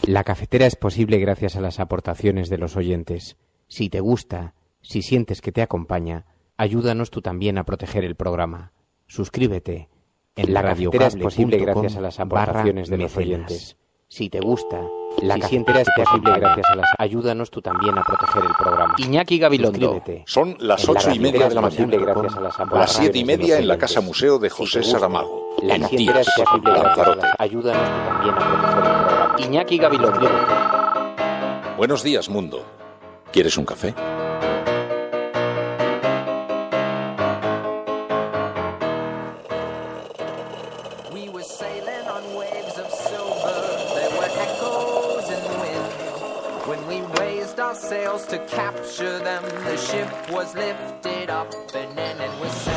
La cafetera es posible gracias a las aportaciones de los oyentes. Si te gusta, si sientes que te acompaña, ayúdanos tú también a proteger el programa. Suscríbete en La cafetera es posible gracias a las aportaciones de los mecenas. oyentes. Si te gusta, La cafetera es posible gracias a las... ayúdanos tú también a proteger el programa. Iñaki Gabilondo. Suscríbete. Son las En la 8:30 de la cafetera mañana. gracias a las Las 7:30 en la oyentes. Casa Museo de Si José te gusta, Saramago, La en cafetera es Tías, posible gracias a Lanzarote. las... ayúdanos tú también a proteger el programa. Iñaki Gabilondo. Buenos días, mundo. ¿Quieres un café? We were sailing on waves of silver. There were echoes in the wind. When we raised our sails to capture them, the ship was lifted up and in it we sang.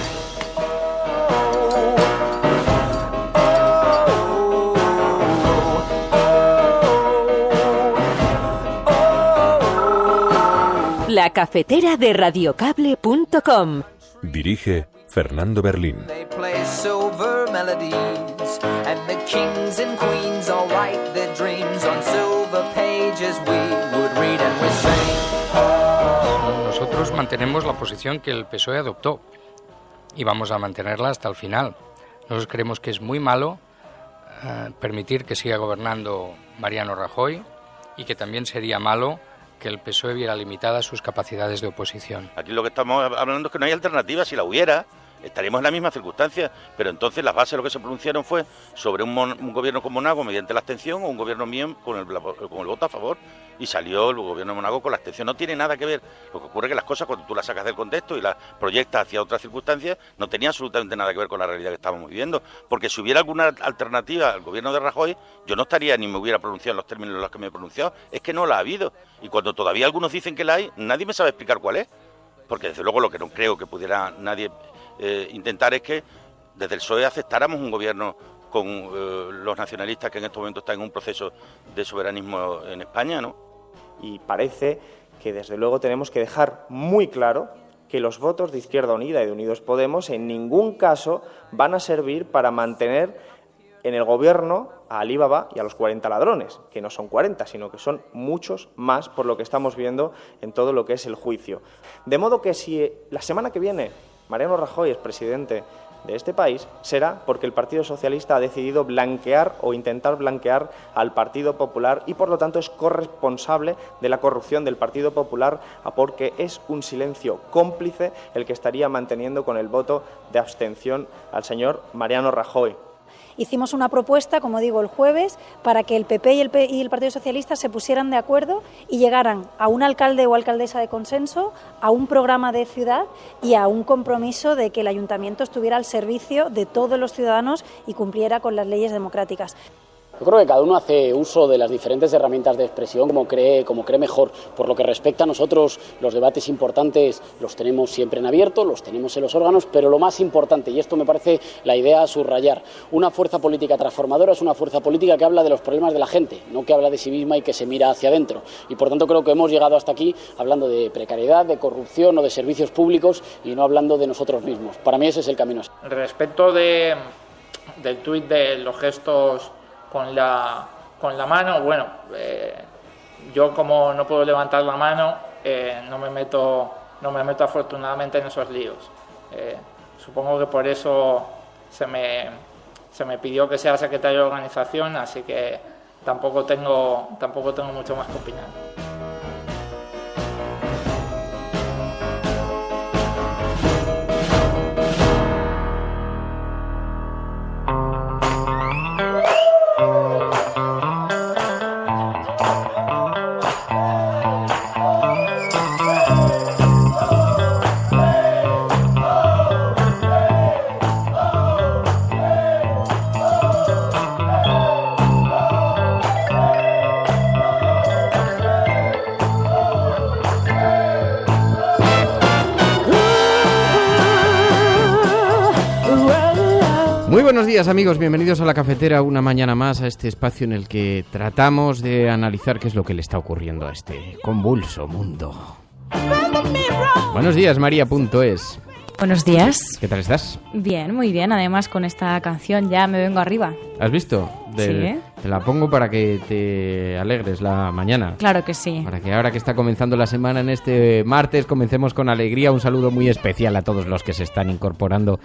La cafetera de radiocable.com. Dirige Fernando Berlín. They play silver melodies, and the kings and queens all write their dreams on silver pages. We would read and we sing. Nosotros mantenemos la posición que el PSOE adoptó y vamos a mantenerla hasta el final. Nosotros creemos que es muy malo permitir que siga gobernando Mariano Rajoy y que también sería malo que el PSOE viera limitadas sus capacidades de oposición. Aquí lo que estamos hablando es que no hay alternativa. Si la hubiera, estaríamos en la misma circunstancia. Pero entonces las bases de lo que se pronunciaron fue sobre un gobierno con Monago mediante la abstención o un gobierno bien con el voto a favor. Y salió el gobierno de Monago con la abstención. No tiene nada que ver. Lo que ocurre es que las cosas, cuando tú las sacas del contexto y las proyectas hacia otras circunstancias, no tenía absolutamente nada que ver con la realidad que estábamos viviendo. Porque si hubiera alguna alternativa al gobierno de Rajoy, yo no estaría ni me hubiera pronunciado en los términos en los que me he pronunciado. Es que no la ha habido. Y cuando todavía algunos dicen que la hay, nadie me sabe explicar cuál es. Porque desde luego lo que no creo que pudiera nadie intentar es que desde el PSOE aceptáramos un gobierno con los nacionalistas que en este momento están en un proceso de soberanismo en España, ¿no? Y parece que desde luego tenemos que dejar muy claro que los votos de Izquierda Unida y de Unidos Podemos en ningún caso van a servir para mantener en el gobierno a Alí Baba y a los 40 ladrones, que no son 40, sino que son muchos más por lo que estamos viendo en todo lo que es el juicio. De modo que si la semana que viene Mariano Rajoy es presidente de este país, será porque el Partido Socialista ha decidido blanquear o intentar blanquear al Partido Popular y por lo tanto es corresponsable de la corrupción del Partido Popular, porque es un silencio cómplice el que estaría manteniendo con el voto de abstención al señor Mariano Rajoy. Hicimos una propuesta, como digo, el jueves, para que el PP y el Partido Socialista se pusieran de acuerdo y llegaran a un alcalde o alcaldesa de consenso, a un programa de ciudad y a un compromiso de que el ayuntamiento estuviera al servicio de todos los ciudadanos y cumpliera con las leyes democráticas. Yo creo que cada uno hace uso de las diferentes herramientas de expresión como cree mejor. Por lo que respecta a nosotros, los debates importantes los tenemos siempre en abierto, los tenemos en los órganos, pero lo más importante, y esto me parece la idea a subrayar, una fuerza política transformadora es una fuerza política que habla de los problemas de la gente, no que habla de sí misma y que se mira hacia adentro. Y por tanto creo que hemos llegado hasta aquí hablando de precariedad, de corrupción o de servicios públicos y no hablando de nosotros mismos. Para mí ese es el camino. Respecto del tuit de los gestos con la mano, bueno, yo como no puedo levantar la mano, no me meto afortunadamente en esos líos. Supongo que por eso se me pidió que sea secretario de organización, así que tampoco tengo mucho más que opinar. Muy buenos días, amigos, bienvenidos a La Cafetera una mañana más, a este espacio en el que tratamos de analizar qué es lo que le está ocurriendo a este convulso mundo. Buenos días, María.es. Buenos días. ¿Qué tal estás? Bien, muy bien. Además, con esta canción ya me vengo arriba. ¿Has visto? Sí. Te la pongo para que te alegres la mañana. Claro que sí. Para que ahora que está comenzando la semana, en este martes, comencemos con alegría. Un saludo muy especial a todos los que se están incorporando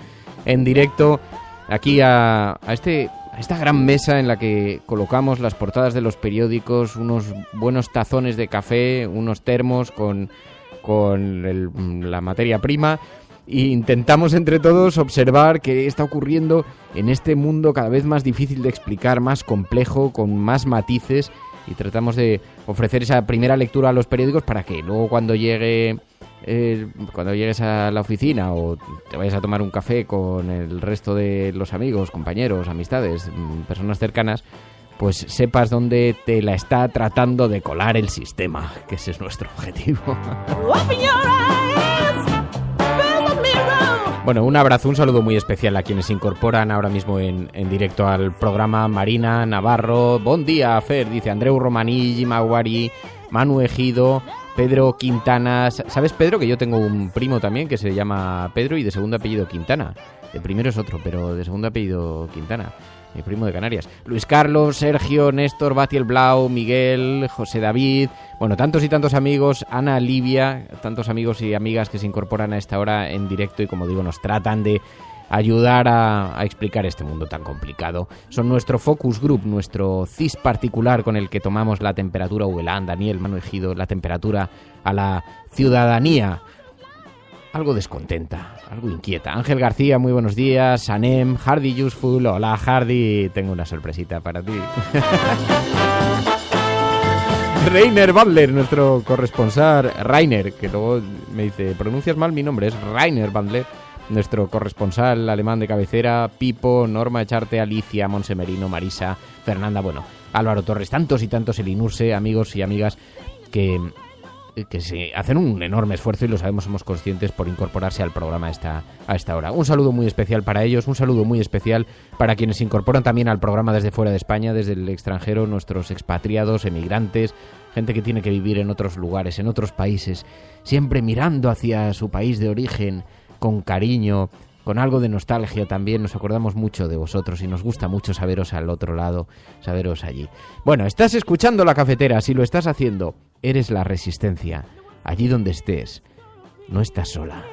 en directo aquí a esta gran mesa en la que colocamos las portadas de los periódicos, unos buenos tazones de café, unos termos con la materia prima. E intentamos entre todos observar qué está ocurriendo en este mundo cada vez más difícil de explicar, más complejo, con más matices, y tratamos de ofrecer esa primera lectura a los periódicos para que luego cuando llegues a la oficina o te vayas a tomar un café con el resto de los amigos, compañeros, amistades, personas cercanas, pues sepas dónde te la está tratando de colar el sistema, que ese es nuestro objetivo. Bueno, un abrazo, un saludo muy especial a quienes se incorporan ahora mismo en directo al programa. Marina Navarro, bon día, Fer, dice Andreu Romaní, Jimaguari, Manu Ejido, Pedro Quintana. ¿Sabes, Pedro, que yo tengo un primo también que se llama Pedro y de segundo apellido Quintana? El primero es otro, pero de segundo apellido Quintana. Mi primo de Canarias. Luis Carlos, Sergio, Néstor, Batiel Blau, Miguel, José David, bueno, tantos y tantos amigos, Ana, Livia, tantos amigos y amigas que se incorporan a esta hora en directo y, como digo, nos tratan de ayudar a explicar este mundo tan complicado. Son nuestro focus group, nuestro CIS particular con el que tomamos la temperatura, Uelán, Daniel, Manu Ejido, la temperatura a la ciudadanía. Algo descontenta, algo inquieta. Ángel García, muy buenos días. Sanem, Hardy Useful. Hola, Hardy. Tengo una sorpresita para ti. Rainer Bandler, nuestro corresponsal. Rainer, que luego me dice, pronuncias mal mi nombre, es Rainer Bandler. Nuestro corresponsal alemán de cabecera. Pipo, Norma Echarte, Alicia, Monsemerino, Marisa, Fernanda, bueno, Álvaro Torres. Tantos y tantos, el Inurse, amigos y amigas que se hacen un enorme esfuerzo y lo sabemos, somos conscientes, por incorporarse al programa a esta hora. Un saludo muy especial para ellos, un saludo muy especial para quienes se incorporan también al programa desde fuera de España, desde el extranjero, nuestros expatriados, emigrantes, gente que tiene que vivir en otros lugares, en otros países, siempre mirando hacia su país de origen, con cariño, con algo de nostalgia también. Nos acordamos mucho de vosotros y nos gusta mucho saberos al otro lado, saberos allí. Bueno, estás escuchando La Cafetera, si lo estás haciendo, eres la resistencia. Allí donde estés, no estás sola.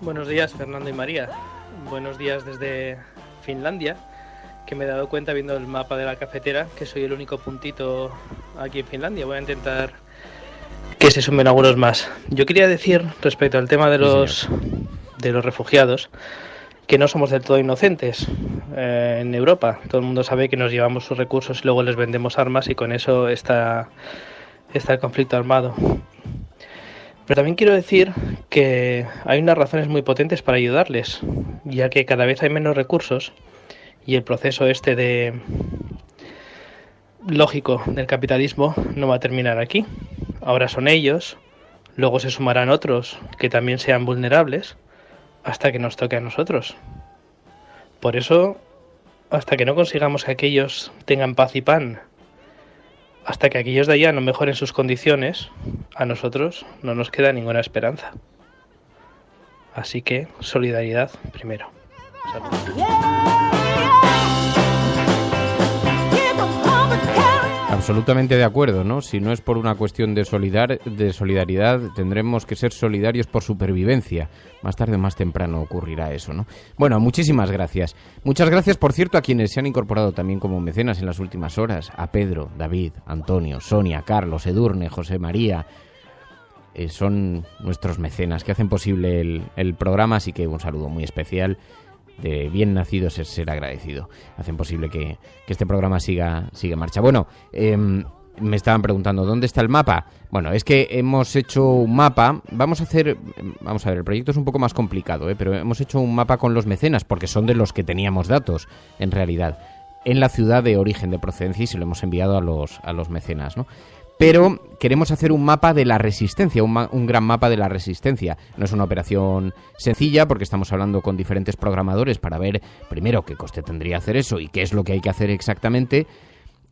Buenos días, Fernando y María. Buenos días desde Finlandia, que me he dado cuenta viendo el mapa de La Cafetera que soy el único puntito aquí en Finlandia. Voy a intentar que se sumen algunos más. Yo quería decir, respecto al tema de los refugiados, que no somos del todo inocentes en Europa. Todo el mundo sabe que nos llevamos sus recursos y luego les vendemos armas, y con eso está el conflicto armado. Pero también quiero decir que hay unas razones muy potentes para ayudarles, ya que cada vez hay menos recursos y el proceso lógico del capitalismo no va a terminar aquí. Ahora son ellos, luego se sumarán otros que también sean vulnerables, hasta que nos toque a nosotros. Por eso, hasta que no consigamos que aquellos tengan paz y pan, hasta que aquellos de allá no mejoren sus condiciones, a nosotros no nos queda ninguna esperanza. Así que, solidaridad primero. Saludos. Absolutamente de acuerdo, ¿no? Si no es por una cuestión de solidaridad, tendremos que ser solidarios por supervivencia. Más tarde o más temprano ocurrirá eso, ¿no? Bueno, muchísimas gracias. Muchas gracias, por cierto, a quienes se han incorporado también como mecenas en las últimas horas. A Pedro, David, Antonio, Sonia, Carlos, Edurne, José María. Son nuestros mecenas que hacen posible el programa, así que un saludo muy especial. De bien nacidos es ser agradecido. Hacen posible que este programa siga en marcha. Bueno, me estaban preguntando, ¿dónde está el mapa? Bueno, es que hemos hecho un mapa. Vamos a ver, el proyecto es un poco más complicado, pero hemos hecho un mapa con los mecenas, porque son de los que teníamos datos, en realidad, en la ciudad de origen, de procedencia, y se lo hemos enviado a los mecenas, ¿no? pero queremos hacer un mapa de la resistencia, un gran mapa de la resistencia. No es una operación sencilla porque estamos hablando con diferentes programadores para ver primero qué coste tendría hacer eso y qué es lo que hay que hacer exactamente.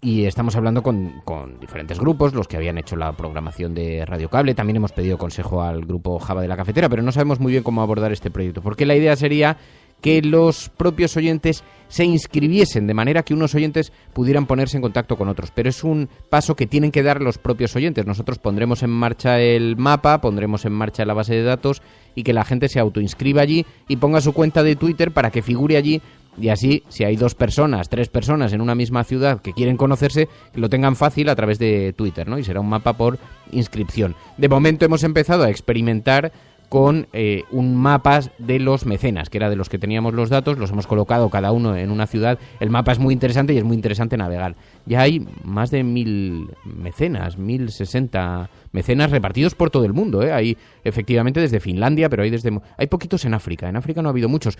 Y estamos hablando con diferentes grupos, los que habían hecho la programación de Radio Cable. También hemos pedido consejo al grupo Java de la Cafetera, pero no sabemos muy bien cómo abordar este proyecto, porque la idea sería que los propios oyentes se inscribiesen, de manera que unos oyentes pudieran ponerse en contacto con otros. Pero es un paso que tienen que dar los propios oyentes. Nosotros pondremos en marcha el mapa, pondremos en marcha la base de datos y que la gente se autoinscriba allí y ponga su cuenta de Twitter para que figure allí. Y así, si hay 2 personas, 3 personas en una misma ciudad que quieren conocerse, que lo tengan fácil a través de Twitter, ¿no? Y será un mapa por inscripción. De momento hemos empezado a experimentar con un mapa de los mecenas, que era de los que teníamos los datos, los hemos colocado cada uno en una ciudad. El mapa es muy interesante y es muy interesante navegar. Ya hay más de 1.000 mecenas, 1.060 mecenas repartidos por todo el mundo, ¿eh? Hay efectivamente desde Finlandia, pero hay poquitos en África. En África no ha habido muchos.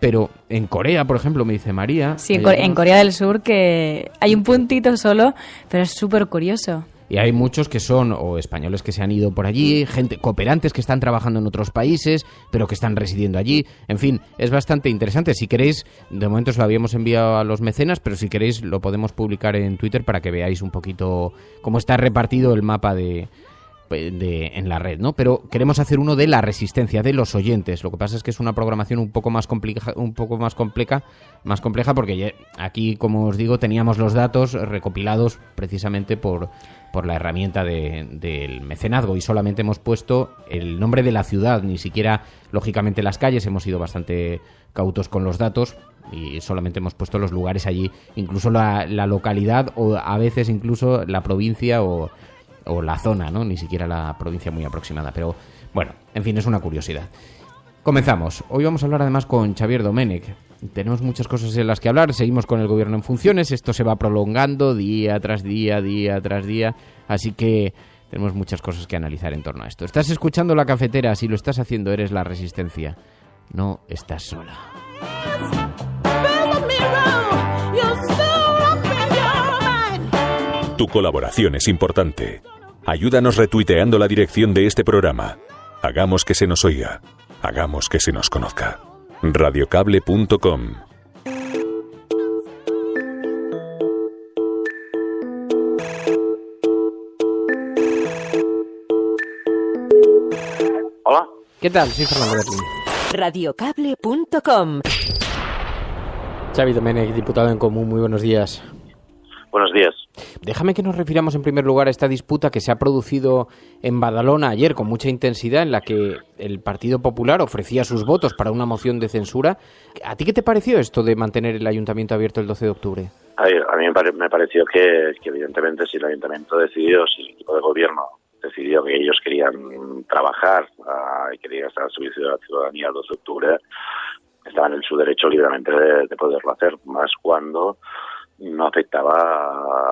Pero en Corea, por ejemplo, me dice María... Sí, en Corea del Sur que hay un puntito solo, pero es súper curioso. Y hay muchos que son o españoles que se han ido por allí, gente cooperantes que están trabajando en otros países, pero que están residiendo allí. En fin, es bastante interesante. Si queréis, de momento os lo habíamos enviado a los mecenas, pero si queréis lo podemos publicar en Twitter para que veáis un poquito cómo está repartido el mapa en la red, ¿no? Pero queremos hacer uno de la resistencia, de los oyentes. Lo que pasa es que es una programación un poco más compleja porque aquí, como os digo, teníamos los datos recopilados precisamente por la herramienta del mecenazgo y solamente hemos puesto el nombre de la ciudad, ni siquiera, lógicamente, las calles. Hemos sido bastante cautos con los datos y solamente hemos puesto los lugares allí, incluso la localidad o a veces incluso la provincia o la zona, ¿no? Ni siquiera la provincia muy aproximada. Pero, bueno, en fin, es una curiosidad. Comenzamos. Hoy vamos a hablar además con Xavier Domènech. Tenemos muchas cosas en las que hablar. Seguimos con el gobierno en funciones. Esto se va prolongando día tras día, día tras día. Así que tenemos muchas cosas que analizar en torno a esto. Estás escuchando La Cafetera. Si lo estás haciendo, eres la resistencia. No estás sola. Tu colaboración es importante. Ayúdanos retuiteando la dirección de este programa. Hagamos que se nos oiga. Hagamos que se nos conozca. Radiocable.com. Hola. ¿Qué tal? Soy Fernando Berlín. Radiocable.com. Xavi Domènech, diputado en Común, muy buenos días. Buenos días. Déjame que nos refiramos en primer lugar a esta disputa que se ha producido en Badalona ayer con mucha intensidad, en la que el Partido Popular ofrecía sus votos para una moción de censura. ¿A ti qué te pareció esto de mantener el ayuntamiento abierto el 12 de octubre? A mí me pareció que evidentemente si el ayuntamiento decidió, si el equipo de gobierno decidió que ellos querían trabajar y querían estar al servicio de la ciudadanía el 12 de octubre, estaban en su derecho libremente de poderlo hacer, más cuando no afectaba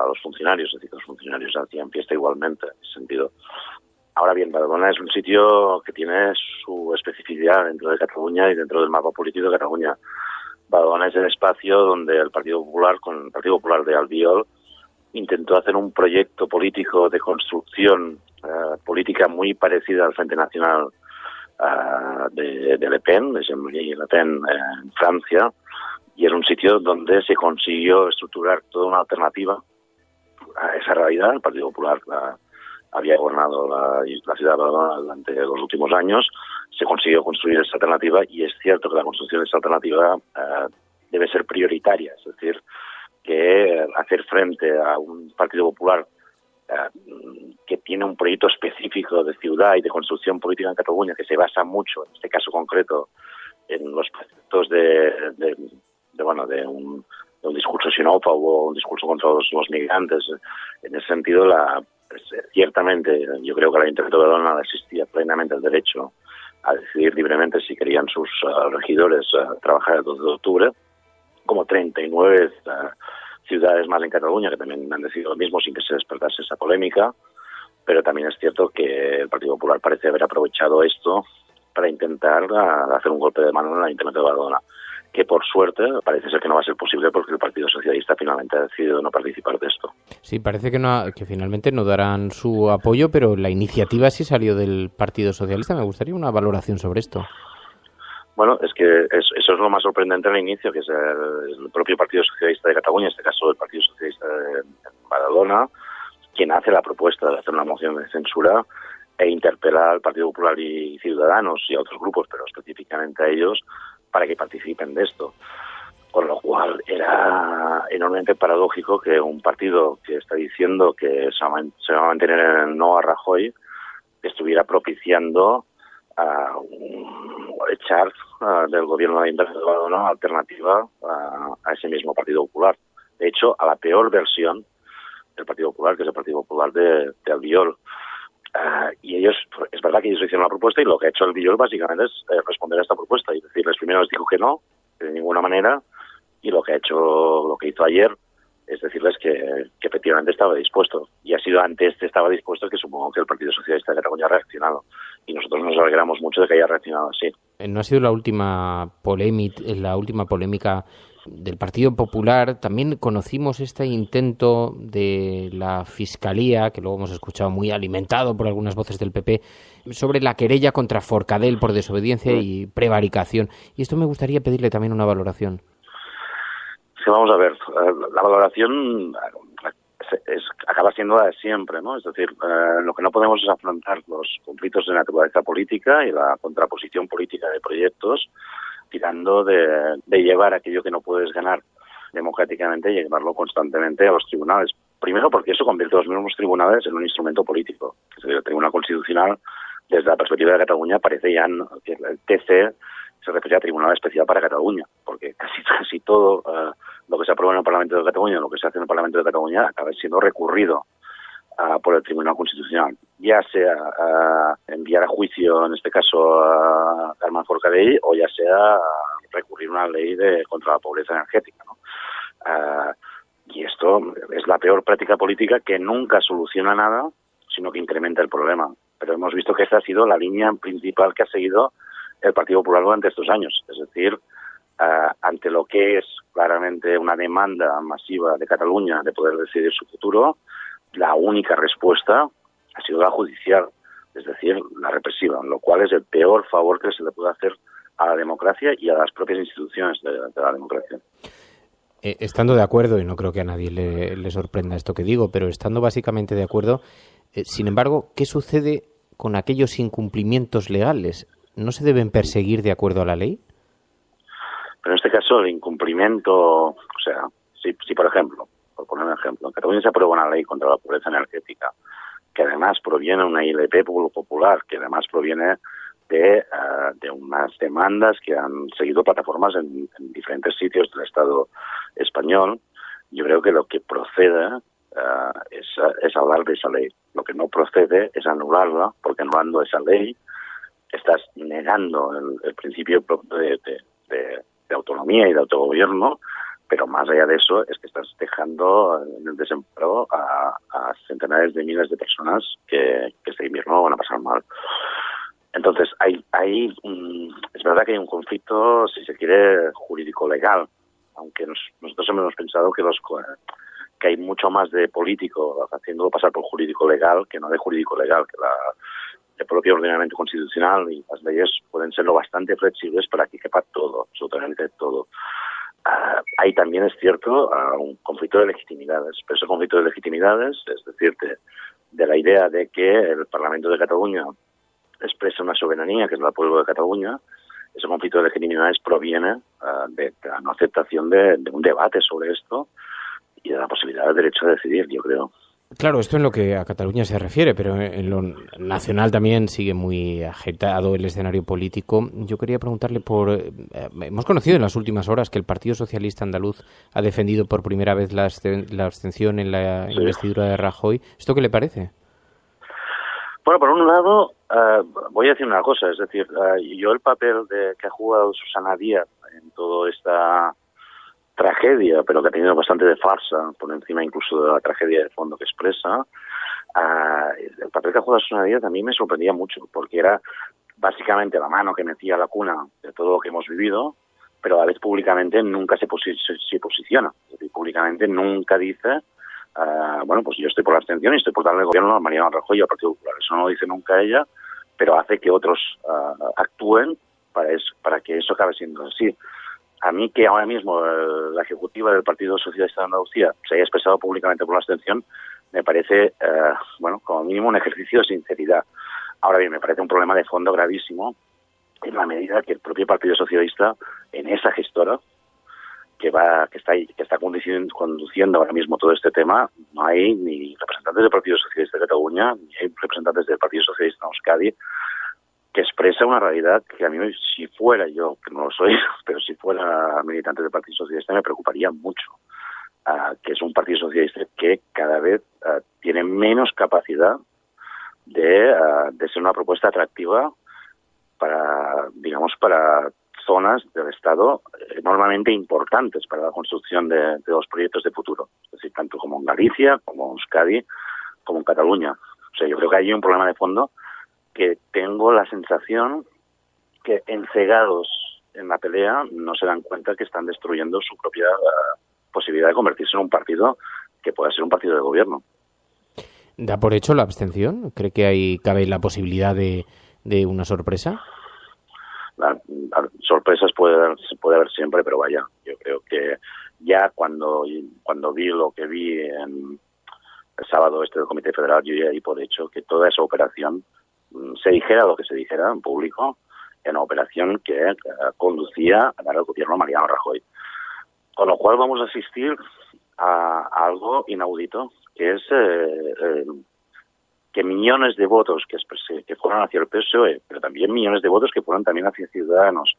a los funcionarios, es decir, que los funcionarios hacían fiesta igualmente, en ese sentido. Ahora bien, Badalona es un sitio que tiene su especificidad dentro de Cataluña y dentro del mapa político de Cataluña. Badalona es el espacio donde el Partido Popular, con el Partido Popular de Albiol, intentó hacer un proyecto político de construcción política muy parecida al Frente Nacional de Le Pen, de Jean-Marie Le Pen en Francia, y era un sitio donde se consiguió estructurar toda una alternativa a esa realidad. El Partido Popular había gobernado la ciudad de Badalona durante los últimos años, se consiguió construir esa alternativa y es cierto que la construcción de esa alternativa debe ser prioritaria, es decir, que hacer frente a un Partido Popular que tiene un proyecto específico de ciudad y de construcción política en Cataluña que se basa mucho, en este caso concreto, en los preceptos de un discurso xenófobo, un discurso contra los migrantes. En ese sentido, ciertamente, yo creo que al Ayuntamiento de Badalona existía plenamente el derecho a decidir libremente si querían sus regidores trabajar el 12 de octubre, como 39 ciudades más en Cataluña que también han decidido lo mismo sin que se despertase esa polémica, pero también es cierto que el Partido Popular parece haber aprovechado esto para intentar hacer un golpe de mano en el Ayuntamiento de Badalona. que por suerte parece ser que no va a ser posible porque el Partido Socialista finalmente ha decidido no participar de esto. Sí, parece que finalmente no darán su apoyo, pero la iniciativa sí salió del Partido Socialista. Me gustaría una valoración sobre esto. Bueno, es que eso es lo más sorprendente al inicio, que es el propio Partido Socialista de Cataluña, en este caso el Partido Socialista de Badalona, quien hace la propuesta de hacer una moción de censura e interpela al Partido Popular y Ciudadanos y a otros grupos, pero específicamente a ellos, para que participen de esto. Con lo cual era enormemente paradójico que un partido que está diciendo que se va a mantener en el no a Rajoy estuviera propiciando echar del gobierno de Badalona alternativa a ese mismo Partido Popular. De hecho, a la peor versión del Partido Popular, que es el Partido Popular de Albiol. Y ellos, es verdad que ellos hicieron la propuesta y lo que ha hecho Albiol básicamente es responder a esta propuesta y decirles, primero les dijo que no, de ninguna manera, y lo que hizo ayer es decirles que efectivamente estaba dispuesto. Y ha sido antes de estaba dispuesto que supongo que el Partido Socialista de Cataluña ha reaccionado. Y nosotros nos alegramos mucho de que haya reaccionado así. No ha sido la última polémica del Partido Popular. También conocimos este intento de la Fiscalía, que luego hemos escuchado muy alimentado por algunas voces del PP, sobre la querella contra Forcadell por desobediencia y prevaricación. Y esto me gustaría pedirle también una valoración. Sí, vamos a ver, la valoración acaba siendo la de siempre, ¿no? Es decir, lo que no podemos es afrontar los conflictos de naturaleza política y la contraposición política de proyectos tirando de llevar aquello que no puedes ganar democráticamente y llevarlo constantemente a los tribunales. Primero porque eso convierte a los mismos tribunales en un instrumento político. Es decir, el Tribunal Constitucional, desde la perspectiva de Cataluña, parece ya que el TC se refiere a Tribunal Especial para Cataluña, porque casi todo lo que se aprueba en el Parlamento de Cataluña, lo que se hace en el Parlamento de Cataluña, acaba siendo recurrido por el Tribunal Constitucional, ya sea enviar a juicio, en este caso, a Carmen Forcadell, o ya sea recurrir a una ley contra la pobreza energética, ¿no? Y esto es la peor práctica política que nunca soluciona nada, sino que incrementa el problema. Pero hemos visto que esta ha sido la línea principal que ha seguido el Partido Popular durante estos años. Es decir, ante lo que es claramente una demanda masiva de Cataluña de poder decidir su futuro, la única respuesta ha sido la judicial, es decir, la represiva, lo cual es el peor favor que se le puede hacer a la democracia y a las propias instituciones de la democracia. Estando de acuerdo, y no creo que a nadie le sorprenda esto que digo, pero estando básicamente de acuerdo, sin embargo, ¿qué sucede con aquellos incumplimientos legales? ¿No se deben perseguir de acuerdo a la ley? Pero en este caso el incumplimiento, o sea, si por ejemplo, por poner un ejemplo, en Cataluña se aprueba una ley contra la pobreza energética, que además proviene de una ILP popular, que además proviene de unas demandas que han seguido plataformas en diferentes sitios del Estado español. Yo creo que lo que procede es hablar de esa ley. Lo que no procede es anularla, porque anulando esa ley estás negando el principio de autonomía y de autogobierno, pero más allá de eso es que estás dejando en el desempleo a centenares de miles de personas que este invierno van a pasar mal. Entonces, es verdad que hay un conflicto, si se quiere, jurídico-legal, aunque nosotros hemos pensado que hay mucho más de político haciéndolo pasar por jurídico-legal que no de jurídico-legal, que el propio ordenamiento constitucional y las leyes pueden ser lo bastante flexibles para que quepa todo, absolutamente todo. Ahí también es cierto un conflicto de legitimidades, pero ese conflicto de legitimidades, es decir, de la idea de que el Parlamento de Cataluña expresa una soberanía, que es el pueblo de Cataluña, ese conflicto de legitimidades proviene de la no aceptación de un debate sobre esto y de la posibilidad del derecho a decidir, yo creo. Claro, esto en lo que a Cataluña se refiere, pero en lo nacional también sigue muy agitado el escenario político. Yo quería preguntarle hemos conocido en las últimas horas que el Partido Socialista Andaluz ha defendido por primera vez la abstención en la investidura de Rajoy. ¿Esto qué le parece? Bueno, por un lado, voy a decir una cosa, es decir, yo el papel que ha jugado Susana Díaz en toda esta tragedia, pero que ha tenido bastante de farsa, por encima incluso de la tragedia de fondo que expresa, el papel que ha jugado Susana Díaz a mí me sorprendía mucho, porque era básicamente la mano que metía a la cuna de todo lo que hemos vivido, pero a la vez públicamente nunca se posiciona. Es decir, públicamente nunca dice, bueno, pues yo estoy por la abstención y estoy por darle el gobierno a Mariano Rajoy y al Partido Popular. Eso no lo dice nunca ella, pero hace que otros actúen para que eso acabe siendo así. A mí que ahora mismo la ejecutiva del Partido Socialista de Andalucía se haya expresado públicamente por la abstención, me parece, bueno, como mínimo un ejercicio de sinceridad. Ahora bien, me parece un problema de fondo gravísimo en la medida que el propio Partido Socialista, en esa gestora que está conduciendo ahora mismo todo este tema, no hay ni representantes del Partido Socialista de Cataluña, ni hay representantes del Partido Socialista de Euskadi, que expresa una realidad que a mí, si fuera yo, que no lo soy, pero si fuera militante del Partido Socialista, me preocuparía mucho. Que es un Partido Socialista que cada vez tiene menos capacidad de ser una propuesta atractiva para zonas del Estado enormemente importantes para la construcción de los proyectos de futuro. Es decir, tanto como en Galicia, como en Euskadi, como en Cataluña. O sea, yo creo que hay un problema de fondo que tengo la sensación que encegados en la pelea no se dan cuenta que están destruyendo su propia posibilidad de convertirse en un partido que pueda ser un partido de gobierno. ¿Da por hecho la abstención? ¿Cree que cabe la posibilidad de una sorpresa? Sorpresas puede haber siempre, pero vaya, yo creo que ya cuando vi lo que vi el sábado del Comité Federal, yo ya di por hecho que toda esa operación, se dijera lo que se dijera en público, era una operación que conducía a dar al gobierno a Mariano Rajoy. Con lo cual vamos a asistir a algo inaudito, que es que millones de votos que fueron hacia el PSOE, pero también millones de votos que fueron también hacia Ciudadanos,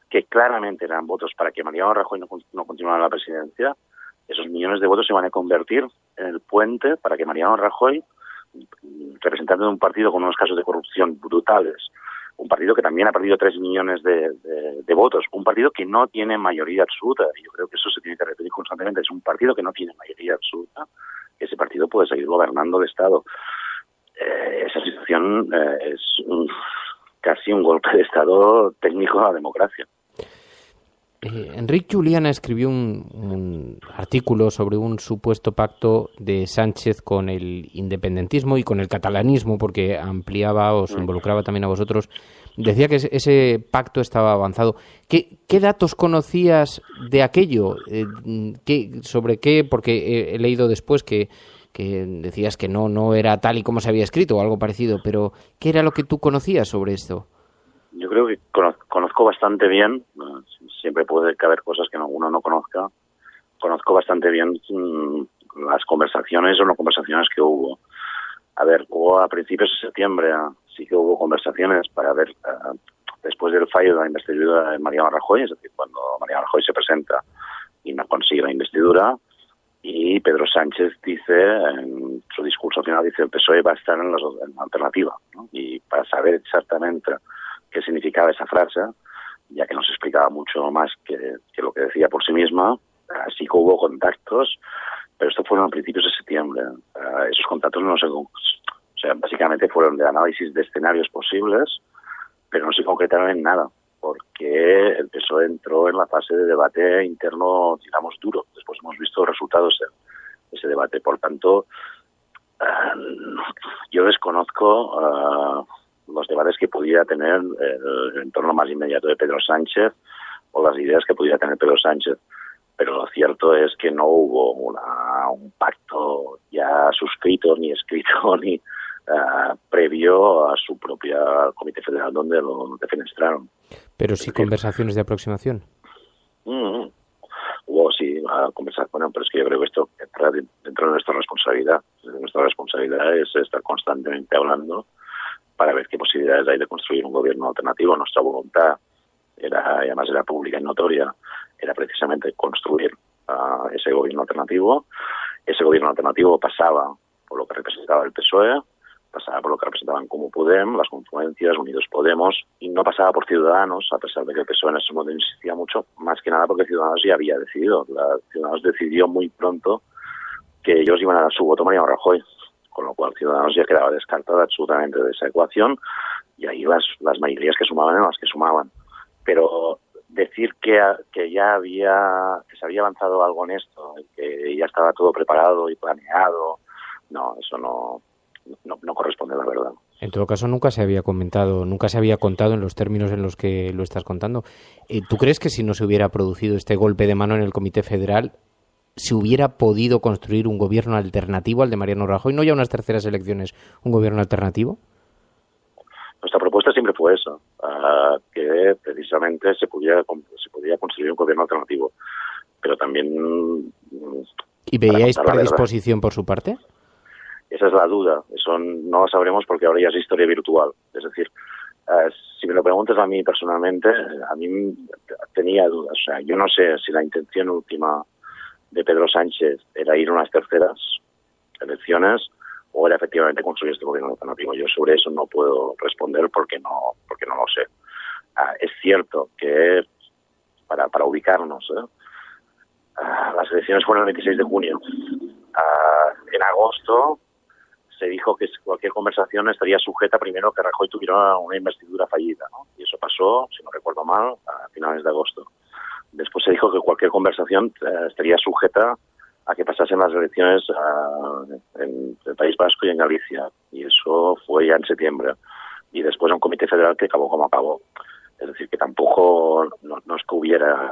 que claramente eran votos para que Mariano Rajoy no continuara en la presidencia, esos millones de votos se van a convertir en el puente para que Mariano Rajoy, representante de un partido con unos casos de corrupción brutales, un partido que también ha perdido 3 millones de votos, un partido que no tiene mayoría absoluta, y yo creo que eso se tiene que repetir constantemente, es un partido que no tiene mayoría absoluta, que ese partido puede seguir gobernando el Estado. Esa situación es casi un golpe de Estado técnico a la democracia. Enric Juliana escribió un artículo sobre un supuesto pacto de Sánchez con el independentismo y con el catalanismo, porque ampliaba, os involucraba también a vosotros. Decía que ese pacto estaba avanzado. ¿Qué datos conocías de aquello? ¿Sobre qué? Porque he leído después que decías que no era tal y como se había escrito o algo parecido, pero ¿qué era lo que tú conocías sobre esto? Yo creo que conozco bastante bien, siempre puede haber cosas que uno no conozca, conozco bastante bien las conversaciones o no conversaciones que hubo. A ver, hubo a principios de septiembre, sí que hubo conversaciones para ver, después del fallo de la investidura de Mariano Rajoy, es decir, cuando Mariano Rajoy se presenta y no consigue la investidura, y Pedro Sánchez dice, en su discurso final, dice el PSOE va a estar en la alternativa, ¿no? Y para saber exactamente qué significaba esa frase, ya que no se explicaba mucho más que lo que decía por sí misma, sí que hubo contactos, pero esto fueron a principios de septiembre. Esos contactos básicamente fueron de análisis de escenarios posibles, pero no se concretaron en nada, porque el PSOE entró en la fase de debate interno, digamos, duro. Después hemos visto resultados de ese debate. Por tanto, yo desconozco los debates que pudiera tener el entorno más inmediato de Pedro Sánchez o las ideas que pudiera tener Pedro Sánchez. Pero lo cierto es que no hubo un pacto ya suscrito, ni escrito, ni previo a su propia Comité Federal donde lo defenestraron. Pero sí conversaciones de aproximación. Hubo sí conversaciones, bueno, pero es que yo creo que esto entra dentro de nuestra responsabilidad. Nuestra responsabilidad es estar constantemente hablando para ver qué posibilidades hay de construir un gobierno alternativo. Nuestra voluntad era, y además era pública y notoria, era precisamente construir ese gobierno alternativo. Ese gobierno alternativo pasaba por lo que representaba el PSOE, pasaba por lo que representaban Comú Podem, las confluencias, Unidos Podemos, y no pasaba por Ciudadanos, a pesar de que el PSOE en ese momento insistía mucho, más que nada porque Ciudadanos ya había decidido. Ciudadanos decidió muy pronto que ellos iban a dar su voto a Mariano Rajoy, con lo cual Ciudadanos ya quedaba descartada absolutamente de esa ecuación, y ahí las mayorías que sumaban eran las que sumaban. Pero decir que ya se había avanzado algo en esto, que ya estaba todo preparado y planeado, no, eso no corresponde a la verdad. En todo caso, nunca se había contado en los términos en los que lo estás contando. ¿Tú crees que si no se hubiera producido este golpe de mano en el Comité Federal, se hubiera podido construir un gobierno alternativo al de Mariano Rajoy? ¿No ya unas terceras elecciones, un gobierno alternativo? Nuestra propuesta siempre fue eso, que precisamente se podía construir un gobierno alternativo, pero también... ¿Y veíais predisposición por su parte? Esa es la duda, eso no lo sabremos porque ahora ya es historia virtual. Es decir, si me lo preguntas a mí personalmente, a mí tenía dudas. O sea, yo no sé si la intención última de Pedro Sánchez era ir a unas terceras elecciones o era efectivamente construir este gobierno alternativo. Yo sobre eso no puedo responder porque no lo sé. Es cierto que, para ubicarnos, las elecciones fueron el 26 de junio. En agosto se dijo que cualquier conversación estaría sujeta primero que Rajoy tuviera una investidura fallida, ¿no? Y eso pasó, si no recuerdo mal, a finales de agosto. Después se dijo que cualquier conversación estaría sujeta a que pasasen las elecciones en el País Vasco y en Galicia. Y eso fue ya en septiembre. Y después un comité federal que acabó como acabó. Es decir, que tampoco no es que hubiera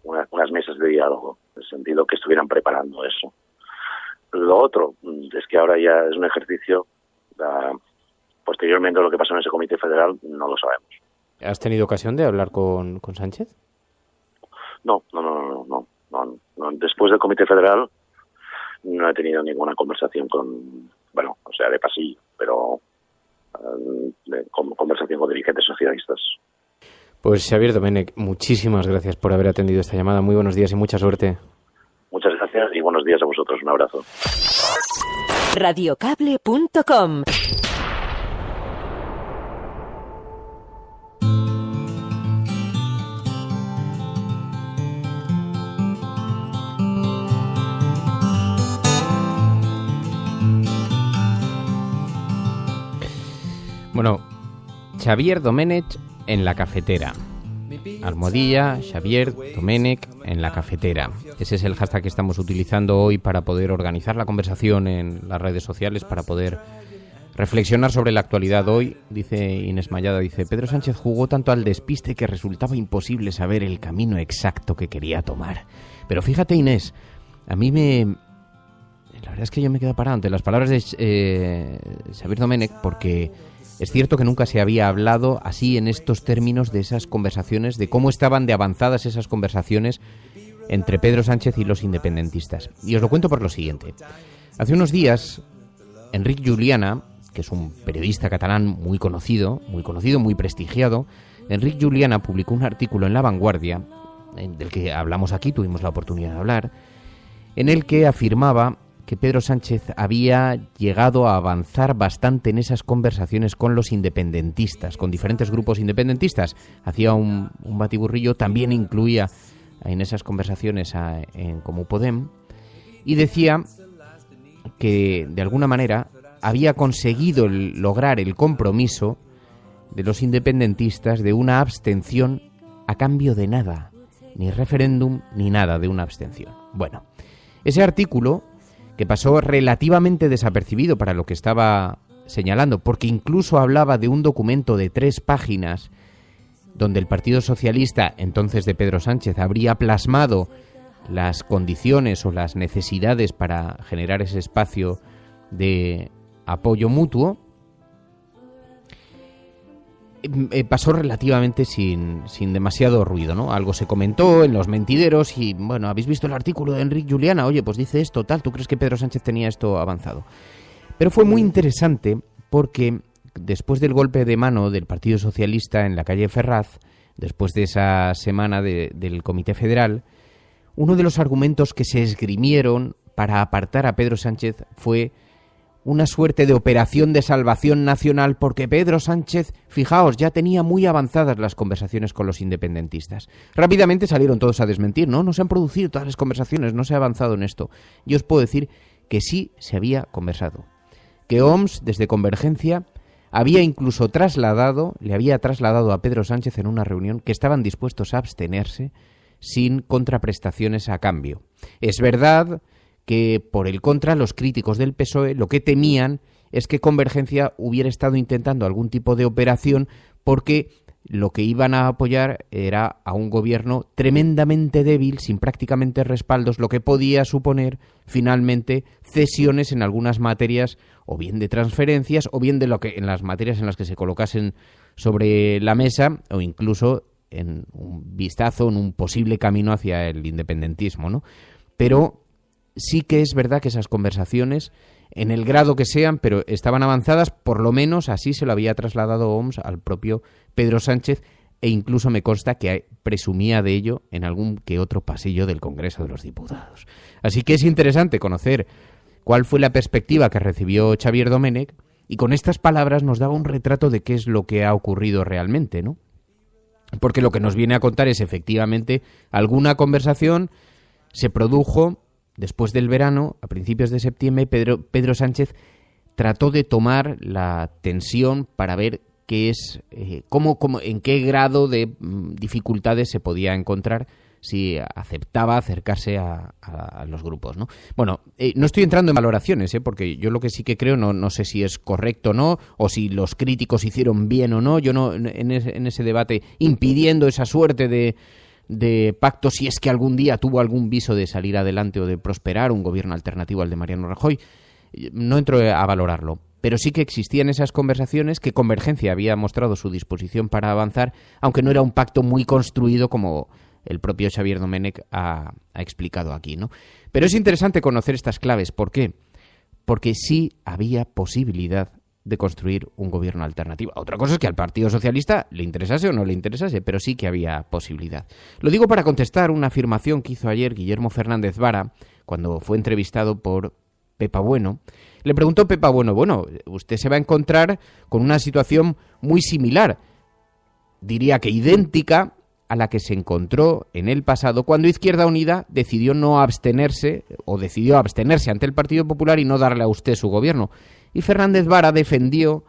unas mesas de diálogo, en el sentido que estuvieran preparando eso. Lo otro es que ahora ya es un ejercicio, posteriormente a lo que pasó en ese comité federal, no lo sabemos. ¿Has tenido ocasión de hablar con Sánchez? No. Después del comité federal no he tenido ninguna conversación de pasillo, pero conversación con dirigentes socialistas. Pues Xavier Domènech, muchísimas gracias por haber atendido esta llamada. Muy buenos días y mucha suerte. Muchas gracias y buenos días a vosotros. Un abrazo. Radiocable.com. Bueno, Xavier Domènech en la cafetera. Almohadilla, Xavier Domènech en la cafetera. Ese es el hashtag que estamos utilizando hoy para poder organizar la conversación en las redes sociales, para poder reflexionar sobre la actualidad. Hoy, dice Inés Mallada, Pedro Sánchez jugó tanto al despiste que resultaba imposible saber el camino exacto que quería tomar. Pero fíjate, Inés, a mí la verdad es que yo me quedo parado ante las palabras de Xavier Domènech, porque es cierto que nunca se había hablado así en estos términos de esas conversaciones, de cómo estaban de avanzadas esas conversaciones entre Pedro Sánchez y los independentistas. Y os lo cuento por lo siguiente. Hace unos días, Enric Juliana, que es un periodista catalán muy conocido, muy prestigiado, Enric Juliana publicó un artículo en La Vanguardia, del que hablamos aquí, tuvimos la oportunidad de hablar, en el que afirmaba que Pedro Sánchez había llegado a avanzar bastante en esas conversaciones con los independentistas, con diferentes grupos independentistas. Hacía un batiburrillo, también incluía en esas conversaciones en Comú Podem, y decía que de alguna manera había conseguido lograr el compromiso de los independentistas de una abstención a cambio de nada, ni referéndum ni nada, de una abstención. Bueno, ese artículo, que pasó relativamente desapercibido para lo que estaba señalando, porque incluso hablaba de un documento de 3 páginas donde el Partido Socialista, entonces de Pedro Sánchez, habría plasmado las condiciones o las necesidades para generar ese espacio de apoyo mutuo, pasó relativamente sin demasiado ruido, ¿no? Algo se comentó en los mentideros y, bueno, ¿habéis visto el artículo de Enric Juliana? Oye, pues dice esto, tal, ¿tú crees que Pedro Sánchez tenía esto avanzado? Pero fue muy interesante porque después del golpe de mano del Partido Socialista en la calle Ferraz, después de esa semana del Comité Federal, uno de los argumentos que se esgrimieron para apartar a Pedro Sánchez fue una suerte de operación de salvación nacional, porque Pedro Sánchez, fijaos, ya tenía muy avanzadas las conversaciones con los independentistas. Rápidamente salieron todos a desmentir, no se han producido todas las conversaciones, no se ha avanzado en esto. Yo os puedo decir que sí se había conversado, que OMS, desde Convergencia, había incluso le había trasladado a Pedro Sánchez en una reunión que estaban dispuestos a abstenerse sin contraprestaciones a cambio. Es verdad que, por el contra, los críticos del PSOE lo que temían es que Convergencia hubiera estado intentando algún tipo de operación, porque lo que iban a apoyar era a un gobierno tremendamente débil, sin prácticamente respaldos, lo que podía suponer finalmente cesiones en algunas materias, o bien de transferencias, o bien de lo que en las materias en las que se colocasen sobre la mesa, o incluso en un vistazo en un posible camino hacia el independentismo, ¿no? Pero sí que es verdad que esas conversaciones, en el grado que sean, pero estaban avanzadas, por lo menos así se lo había trasladado Homs al propio Pedro Sánchez, e incluso me consta que presumía de ello en algún que otro pasillo del Congreso de los Diputados. Así que es interesante conocer cuál fue la perspectiva que recibió Xavier Domènech, y con estas palabras nos daba un retrato de qué es lo que ha ocurrido realmente, ¿no? Porque lo que nos viene a contar es, efectivamente, alguna conversación se produjo después del verano, a principios de septiembre. Pedro Sánchez trató de tomar la tensión para ver qué es, en qué grado de dificultades se podía encontrar si aceptaba acercarse a los grupos, ¿no? Bueno, no estoy entrando en valoraciones, porque yo lo que sí que creo, no sé si es correcto o no, o si los críticos hicieron bien o no. Yo no en ese debate, impidiendo esa suerte de pacto, si es que algún día tuvo algún viso de salir adelante o de prosperar un gobierno alternativo al de Mariano Rajoy, no entro a valorarlo. Pero sí que existían esas conversaciones, que Convergencia había mostrado su disposición para avanzar, aunque no era un pacto muy construido, como el propio Xavier Domènech ha explicado aquí, ¿no? Pero es interesante conocer estas claves. ¿Por qué? Porque sí había posibilidad de construir un gobierno alternativo. Otra cosa es que al Partido Socialista le interesase o no le interesase, pero sí que había posibilidad. Lo digo para contestar una afirmación que hizo ayer Guillermo Fernández Vara, cuando fue entrevistado por Pepa Bueno. Le preguntó Pepa Bueno, usted se va a encontrar con una situación muy similar, diría que idéntica, a la que se encontró en el pasado cuando Izquierda Unida decidió abstenerse ante el Partido Popular y no darle a usted su gobierno. Y Fernández Vara defendió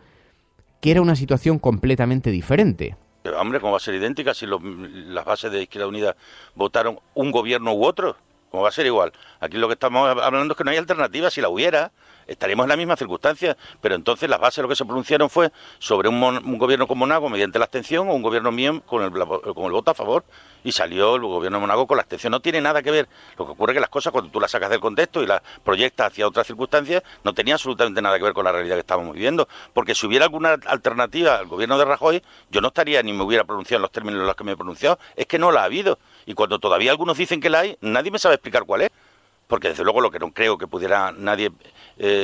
que era una situación completamente diferente. Pero, hombre, ¿cómo va a ser idéntica si las bases de Izquierda Unida votaron un gobierno u otro? ¿Cómo va a ser igual? Aquí lo que estamos hablando es que no hay alternativa. Si la hubiera, estaríamos en la misma circunstancia, pero entonces las bases lo que se pronunciaron fue sobre un gobierno con Monago mediante la abstención, o un gobierno mío con el voto a favor, y salió el gobierno de Monago con la abstención. No tiene nada que ver. Lo que ocurre es que las cosas, cuando tú las sacas del contexto y las proyectas hacia otras circunstancias, no tenía absolutamente nada que ver con la realidad que estábamos viviendo, porque si hubiera alguna alternativa al gobierno de Rajoy, yo no estaría ni me hubiera pronunciado en los términos en los que me he pronunciado. Es que no la ha habido, y cuando todavía algunos dicen que la hay, nadie me sabe explicar cuál es. Porque desde luego lo que no creo que pudiera nadie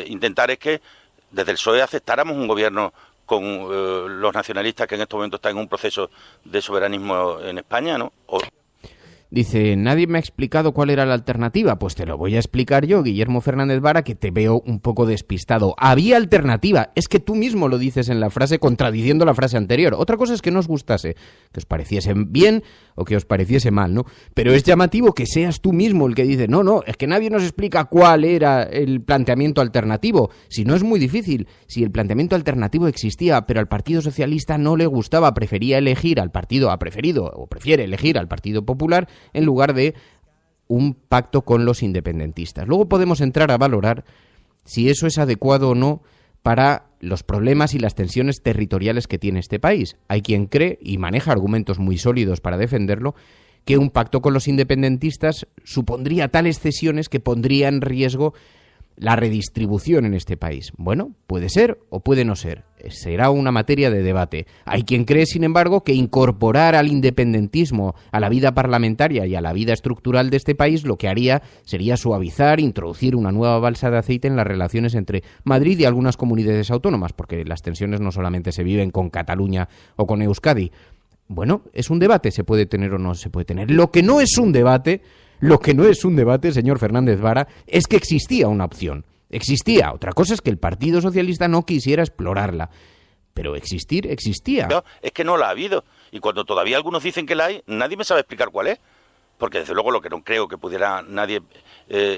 intentar es que desde el PSOE aceptáramos un gobierno con los nacionalistas, que en estos momentos están en un proceso de soberanismo en España, ¿no? Dice, nadie me ha explicado cuál era la alternativa. Pues te lo voy a explicar yo, Guillermo Fernández Vara, que te veo un poco despistado. Había alternativa. Es que tú mismo lo dices en la frase, contradiciendo la frase anterior. Otra cosa es que no os gustase, que os pareciese bien o que os pareciese mal, ¿no? Pero es llamativo que seas tú mismo el que dice, no, es que nadie nos explica cuál era el planteamiento alternativo. Si no, es muy difícil. Si el planteamiento alternativo existía, pero al Partido Socialista no le gustaba, prefiere elegir al Partido Popular en lugar de un pacto con los independentistas. Luego podemos entrar a valorar si eso es adecuado o no para los problemas y las tensiones territoriales que tiene este país. Hay quien cree, y maneja argumentos muy sólidos para defenderlo, que un pacto con los independentistas supondría tales cesiones que pondría en riesgo la redistribución en este país. Bueno, puede ser o puede no ser. Será una materia de debate. Hay quien cree, sin embargo, que incorporar al independentismo a la vida parlamentaria y a la vida estructural de este país lo que haría sería suavizar, introducir una nueva balsa de aceite en las relaciones entre Madrid y algunas comunidades autónomas, porque las tensiones no solamente se viven con Cataluña o con Euskadi. Bueno, es un debate, se puede tener o no se puede tener. Lo que no es un debate, señor Fernández Vara, es que existía una opción. Existía. Otra cosa es que el Partido Socialista no quisiera explorarla. Pero existía. No, es que no la ha habido. Y cuando todavía algunos dicen que la hay, nadie me sabe explicar cuál es. Porque desde luego lo que no creo que pudiera nadie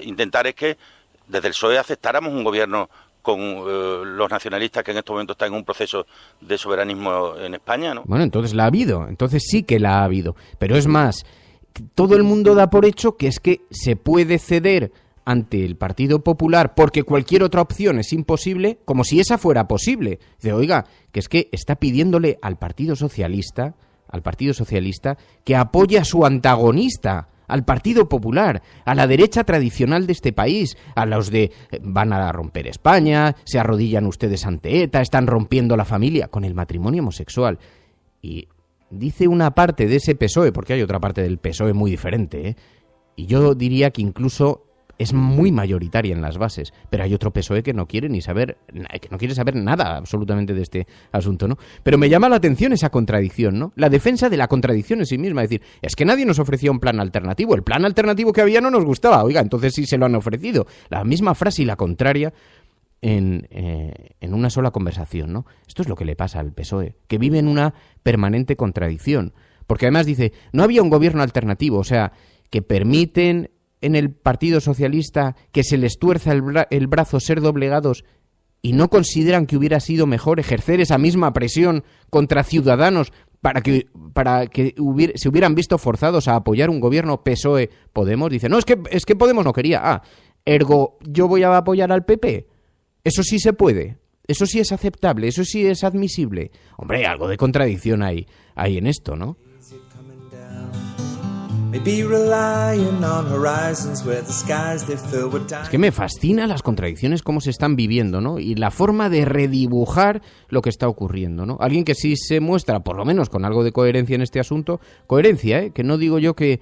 intentar es que desde el PSOE aceptáramos un gobierno los nacionalistas que en estos momentos están en un proceso de soberanismo en España, ¿no? Bueno, entonces la ha habido, entonces sí que la ha habido. Pero es más, todo el mundo da por hecho que es que se puede ceder ante el Partido Popular porque cualquier otra opción es imposible, como si esa fuera posible. Dice, oiga, que es que está pidiéndole al Partido Socialista que apoye a su antagonista, al Partido Popular, a la derecha tradicional de este país, a los de van a romper España, se arrodillan ustedes ante ETA, están rompiendo la familia con el matrimonio homosexual. Y dice una parte de ese PSOE, porque hay otra parte del PSOE muy diferente, ¿eh? Y yo diría que incluso es muy mayoritaria en las bases, pero hay otro PSOE que no quiere saber nada absolutamente de este asunto, ¿no? Pero me llama la atención esa contradicción, ¿no? La defensa de la contradicción en sí misma, es decir, es que nadie nos ofrecía un plan alternativo, el plan alternativo que había no nos gustaba, oiga, entonces sí se lo han ofrecido, la misma frase y la contraria en una sola conversación, ¿no? Esto es lo que le pasa al PSOE, que vive en una permanente contradicción, porque además dice, no había un gobierno alternativo, o sea, que permiten en el Partido Socialista que se les tuerza el brazo ser doblegados y no consideran que hubiera sido mejor ejercer esa misma presión contra Ciudadanos para que se hubieran visto forzados a apoyar un gobierno PSOE-Podemos. Dice, no, es que Podemos no quería. Ergo, yo voy a apoyar al PP. Eso sí se puede. Eso sí es aceptable. Eso sí es admisible. Hombre, algo de contradicción hay en esto, ¿no? Es que me fascinan las contradicciones, cómo se están viviendo, ¿no? Y la forma de redibujar lo que está ocurriendo, ¿no? Alguien que sí se muestra, por lo menos con algo de coherencia en este asunto, coherencia, que no digo yo que...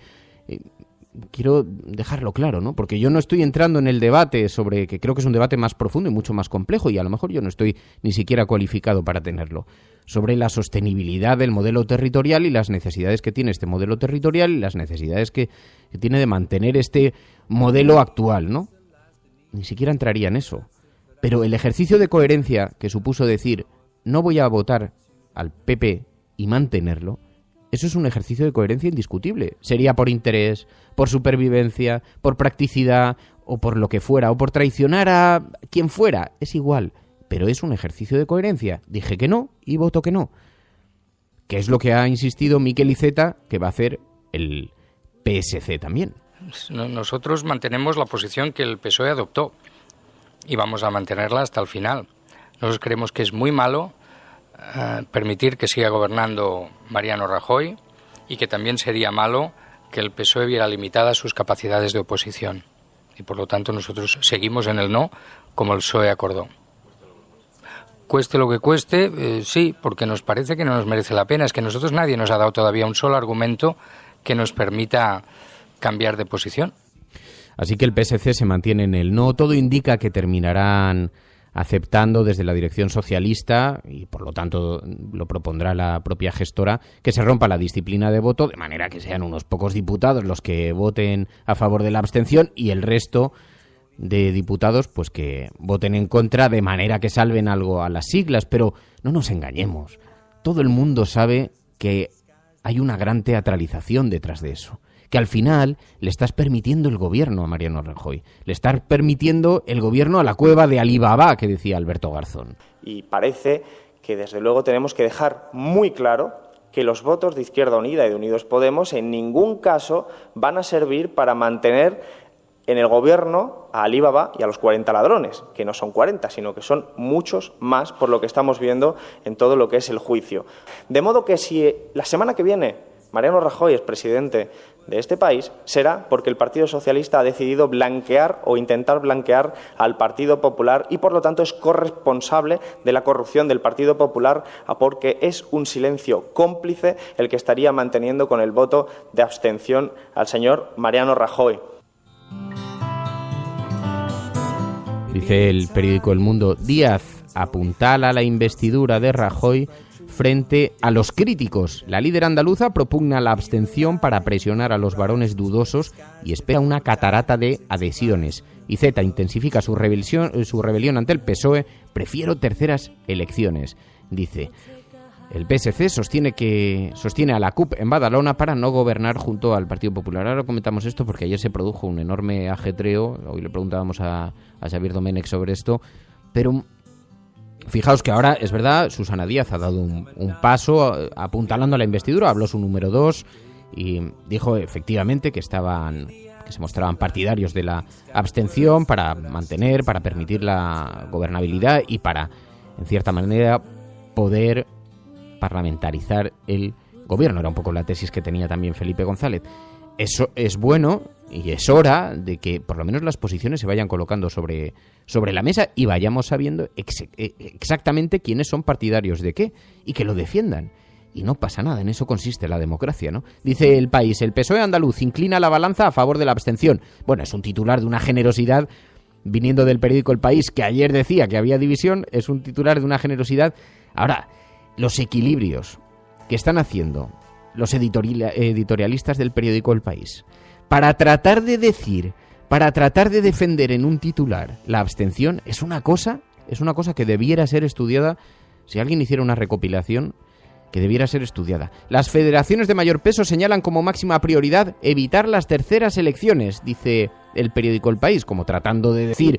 quiero dejarlo claro, ¿no? Porque yo no estoy entrando en el debate sobre, que creo que es un debate más profundo y mucho más complejo, y a lo mejor yo no estoy ni siquiera cualificado para tenerlo, sobre la sostenibilidad del modelo territorial y las necesidades que tiene este modelo territorial y las necesidades que tiene de mantener este modelo actual, ¿no? Ni siquiera entraría en eso. Pero el ejercicio de coherencia que supuso decir no voy a votar al PP y mantenerlo, eso es un ejercicio de coherencia indiscutible. Sería por interés, por supervivencia, por practicidad o por lo que fuera, o por traicionar a quien fuera, es igual. Pero es un ejercicio de coherencia. Dije que no y voto que no. Que es lo que ha insistido Miquel Iceta que va a hacer el PSC también. Nosotros mantenemos la posición que el PSOE adoptó y vamos a mantenerla hasta el final. Nosotros creemos que es muy malo permitir que siga gobernando Mariano Rajoy y que también sería malo que el PSOE viera limitadas sus capacidades de oposición. Y por lo tanto nosotros seguimos en el no como el PSOE acordó. Cueste lo que cueste, sí, porque nos parece que no nos merece la pena. Es que nosotros nadie nos ha dado todavía un solo argumento que nos permita cambiar de posición. Así que el PSC se mantiene en el no. Todo indica que terminarán aceptando desde la dirección socialista, y por lo tanto lo propondrá la propia gestora, que se rompa la disciplina de voto, de manera que sean unos pocos diputados los que voten a favor de la abstención y el resto de diputados pues que voten en contra, de manera que salven algo a las siglas. Pero no nos engañemos, todo el mundo sabe que hay una gran teatralización detrás de eso, que al final le estás permitiendo el gobierno a Mariano Rajoy, le estás permitiendo el gobierno a la cueva de Alibaba, que decía Alberto Garzón. Y parece que desde luego tenemos que dejar muy claro que los votos de Izquierda Unida y de Unidos Podemos en ningún caso van a servir para mantener en el gobierno a Alibaba y a los 40 ladrones, que no son 40, sino que son muchos más por lo que estamos viendo en todo lo que es el juicio. De modo que si la semana que viene Mariano Rajoy es presidente de este país, será porque el Partido Socialista ha decidido blanquear o intentar blanquear al Partido Popular y, por lo tanto, es corresponsable de la corrupción del Partido Popular, porque es un silencio cómplice el que estaría manteniendo con el voto de abstención al señor Mariano Rajoy. Dice el periódico El Mundo, Díaz apuntala la investidura de Rajoy frente a los críticos. La líder andaluza propugna la abstención para presionar a los varones dudosos y espera una catarata de adhesiones. Iceta intensifica su rebelión ante el PSOE. Prefiero terceras elecciones, dice. El PSC sostiene a la CUP en Badalona para no gobernar junto al Partido Popular. Ahora comentamos esto porque ayer se produjo un enorme ajetreo. Hoy le preguntábamos a Xavier Domènech sobre esto. Pero fijaos que ahora, es verdad, Susana Díaz ha dado un paso apuntalando a la investidura, habló su número 2 y dijo efectivamente que se mostraban partidarios de la abstención para permitir la gobernabilidad y para, en cierta manera, poder parlamentarizar el gobierno. Era un poco la tesis que tenía también Felipe González. Eso es bueno y es hora de que por lo menos las posiciones se vayan colocando sobre la mesa y vayamos sabiendo exactamente quiénes son partidarios de qué y que lo defiendan. Y no pasa nada, en eso consiste la democracia, ¿no? Dice El País, el PSOE andaluz inclina la balanza a favor de la abstención. Bueno, es un titular de una generosidad viniendo del periódico El País, que ayer decía que había división, es un titular de una generosidad. Ahora, los equilibrios que están haciendo los editorialistas del periódico El País para tratar de defender en un titular la abstención es una cosa que debiera ser estudiada. Si alguien hiciera una recopilación, que debiera ser estudiada. Las federaciones de mayor peso señalan como máxima prioridad evitar las terceras elecciones, dice el periódico El País, como tratando de decir,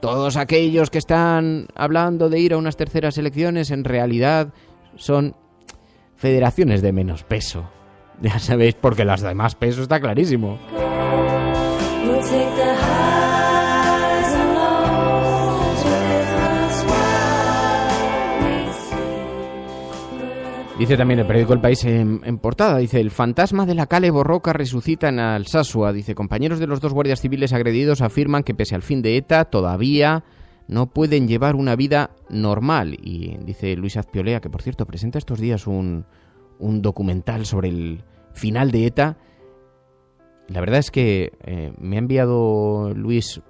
todos aquellos que están hablando de ir a unas terceras elecciones en realidad son federaciones de menos peso. Ya sabéis, porque las de más peso está clarísimo. Dice también el periódico El País en portada, dice, el fantasma de la Kale Borroka resucita en Alsasua. Dice, compañeros de los 2 guardias civiles agredidos afirman que pese al fin de ETA todavía no pueden llevar una vida normal. Y dice Luis Azpiolea, que por cierto presenta estos días un documental sobre el final de ETA. La verdad es que me ha enviado Luis,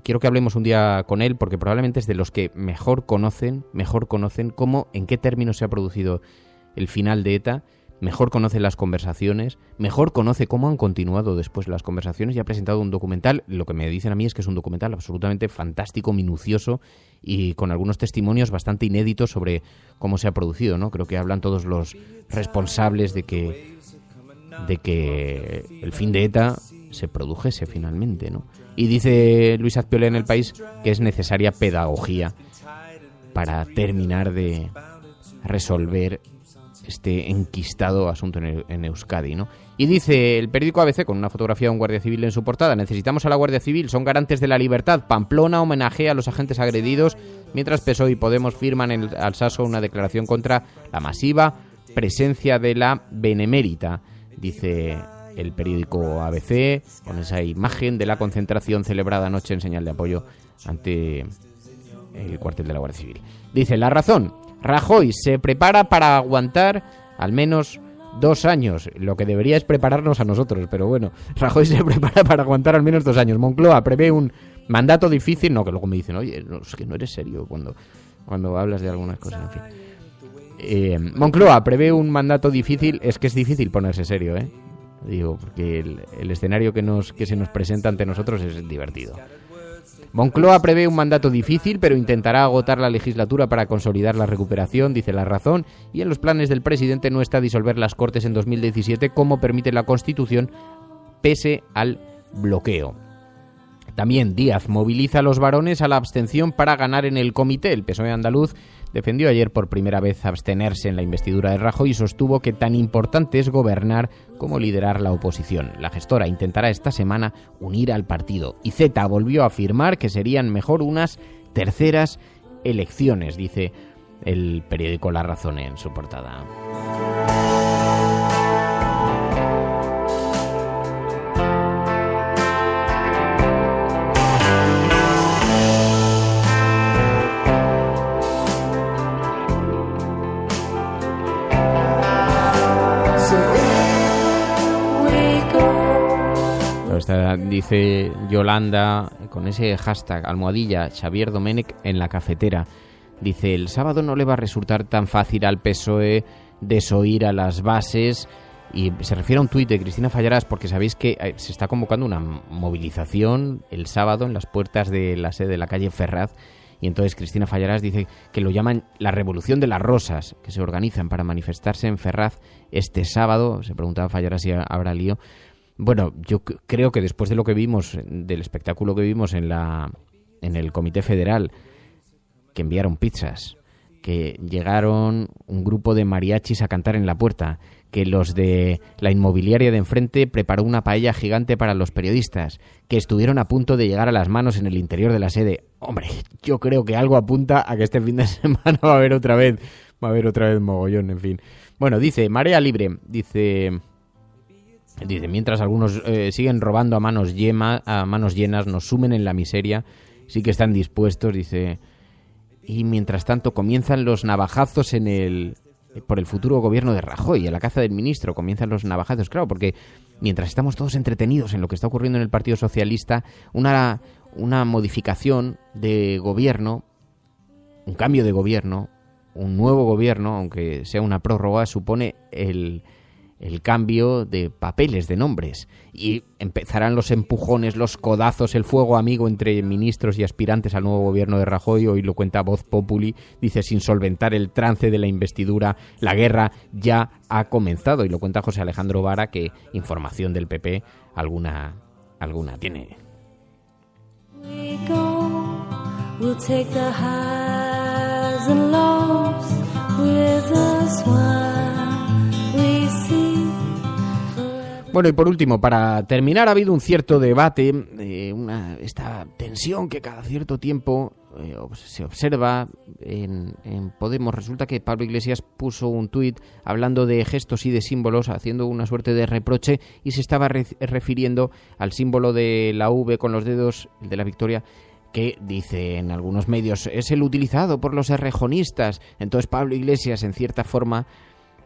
quiero que hablemos un día con él, porque probablemente es de los que mejor conocen cómo, en qué términos se ha producido el final de ETA, mejor conoce las conversaciones, mejor conoce cómo han continuado después las conversaciones y ha presentado un documental. Lo que me dicen a mí es que es un documental absolutamente fantástico, minucioso y con algunos testimonios bastante inéditos sobre cómo se ha producido, ¿no? Creo que hablan todos los responsables de que el fin de ETA se produjese finalmente, ¿no? Y dice Luis Azpiolea en El País que es necesaria pedagogía para terminar de resolver este enquistado asunto en Euskadi, ¿no? Y dice el periódico ABC, con una fotografía de un guardia civil en su portada, necesitamos a la Guardia Civil, son garantes de la libertad. Pamplona homenajea a los agentes agredidos, mientras PSOE y Podemos firman en Alsaso una declaración contra la masiva presencia de la Benemérita, dice el periódico ABC, con esa imagen de la concentración celebrada anoche en señal de apoyo ante el cuartel de la Guardia Civil. Dice La Razón, Rajoy se prepara para aguantar al menos 2 años. Lo que debería es prepararnos a nosotros, pero bueno, Rajoy se prepara para aguantar al menos 2 años. Moncloa prevé un mandato difícil, no, que luego me dicen, oye, no, es que no eres serio cuando hablas de algunas cosas, en fin. Moncloa prevé un mandato difícil, es que es difícil ponerse serio, digo, porque el escenario que se nos presenta ante nosotros es divertido. Moncloa prevé un mandato difícil, pero intentará agotar la legislatura para consolidar la recuperación, dice La Razón, y en los planes del presidente no está disolver las Cortes en 2017, como permite la Constitución, pese al bloqueo. También Díaz moviliza a los varones a la abstención para ganar en el comité. El PSOE andaluz defendió ayer por primera vez abstenerse en la investidura de Rajoy y sostuvo que tan importante es gobernar como liderar la oposición. La gestora intentará esta semana unir al partido. Y Zeta volvió a afirmar que serían mejor unas terceras elecciones, dice el periódico La Razón en su portada. Dice Yolanda, con ese hashtag, almohadilla, Xavier Domènech en la cafetera. Dice, el sábado no le va a resultar tan fácil al PSOE desoír a las bases. Y se refiere a un tuit de Cristina Fallarás, porque sabéis que se está convocando una movilización el sábado en las puertas de la sede de la calle Ferraz. Y entonces Cristina Fallarás dice que lo llaman la Revolución de las Rosas, que se organizan para manifestarse en Ferraz este sábado. Se preguntaba Fallarás si habrá lío. Bueno, yo creo que después de lo que vimos, del espectáculo que vimos en el Comité Federal, que enviaron pizzas, que llegaron un grupo de mariachis a cantar en la puerta, que los de la inmobiliaria de enfrente preparó una paella gigante para los periodistas, que estuvieron a punto de llegar a las manos en el interior de la sede. Hombre, yo creo que algo apunta a que este fin de semana va a haber otra vez mogollón, en fin. Bueno, dice Marea Libre, dice mientras algunos siguen robando a manos llenas, nos sumen en la miseria, sí que están dispuestos, dice, y mientras tanto comienzan los navajazos por el futuro gobierno de Rajoy, a la caza del ministro, comienzan los navajazos, claro, porque mientras estamos todos entretenidos en lo que está ocurriendo en el Partido Socialista, una modificación de gobierno, un cambio de gobierno, un nuevo gobierno, aunque sea una prórroga, supone el cambio de papeles, de nombres, y empezarán los empujones, los codazos, el fuego amigo entre ministros y aspirantes al nuevo gobierno de Rajoy. Hoy lo cuenta Voz Populi, dice, sin solventar el trance de la investidura, la guerra ya ha comenzado, y lo cuenta José Alejandro Vara, que información del PP alguna tiene. We'll take the highs and lows with a smile. We see. Bueno, y por último, para terminar, ha habido un cierto debate, esta tensión que cada cierto tiempo se observa en Podemos. Resulta que Pablo Iglesias puso un tuit hablando de gestos y de símbolos, haciendo una suerte de reproche, y se estaba refiriendo al símbolo de la V con los dedos, el de la victoria, que dice en algunos medios es el utilizado por los errejonistas. Entonces Pablo Iglesias, en cierta forma,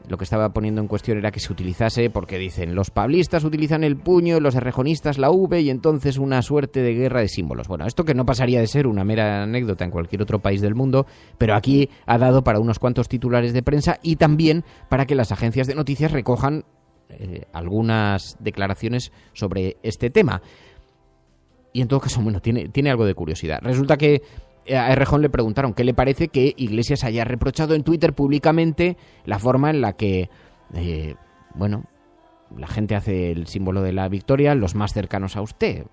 lo que estaba poniendo en cuestión era que se utilizase, porque dicen los pablistas utilizan el puño, los errejonistas la V, y entonces una suerte de guerra de símbolos. Bueno, esto que no pasaría de ser una mera anécdota en cualquier otro país del mundo, pero aquí ha dado para unos cuantos titulares de prensa y también para que las agencias de noticias recojan algunas declaraciones sobre este tema. Y en todo caso, bueno, tiene algo de curiosidad. Resulta que a Errejón le preguntaron qué le parece que Iglesias haya reprochado en Twitter públicamente la forma en la que, la gente hace el símbolo de la victoria, los más cercanos a usted.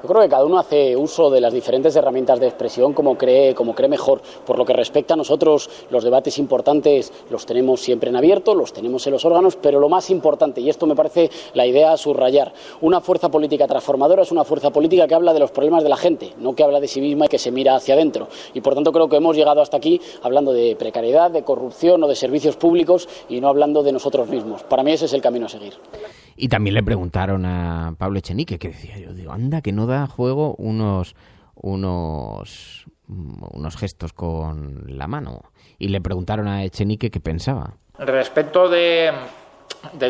Yo creo que cada uno hace uso de las diferentes herramientas de expresión como cree mejor. Por lo que respecta a nosotros, los debates importantes los tenemos siempre en abierto, los tenemos en los órganos, pero lo más importante, y esto me parece la idea a subrayar, una fuerza política transformadora es una fuerza política que habla de los problemas de la gente, no que habla de sí misma y que se mira hacia adentro. Y por tanto creo que hemos llegado hasta aquí hablando de precariedad, de corrupción o de servicios públicos y no hablando de nosotros mismos. Para mí ese es el camino a seguir. Y también le preguntaron a Pablo Echenique, que decía, yo digo, anda, que no da juego unos gestos con la mano. Y le preguntaron a Echenique qué pensaba. Respecto del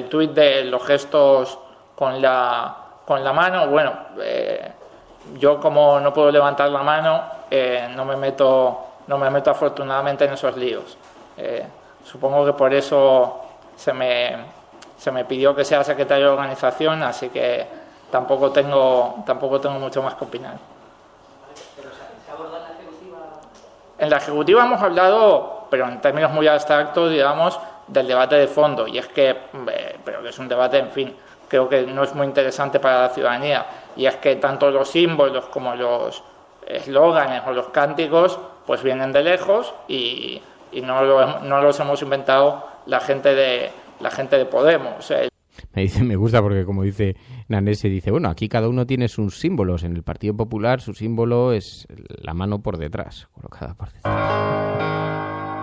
tuit de los gestos con la mano, bueno, yo como no puedo levantar la mano, no me meto afortunadamente en esos líos. Supongo que por eso se me pidió que sea secretario de organización, así que tampoco tengo mucho más que opinar. En la ejecutiva hemos hablado, pero en términos muy abstractos, digamos, del debate de fondo, y es que, pero que es un debate, en fin, creo que no es muy interesante para la ciudadanía, y es que tanto los símbolos como los eslóganes o los cánticos, pues vienen de lejos y no los hemos inventado la gente de Podemos. Me gusta porque, como dice Nanese, dice, bueno, aquí cada uno tiene sus símbolos. En el Partido Popular su símbolo es la mano por detrás, colocada por detrás.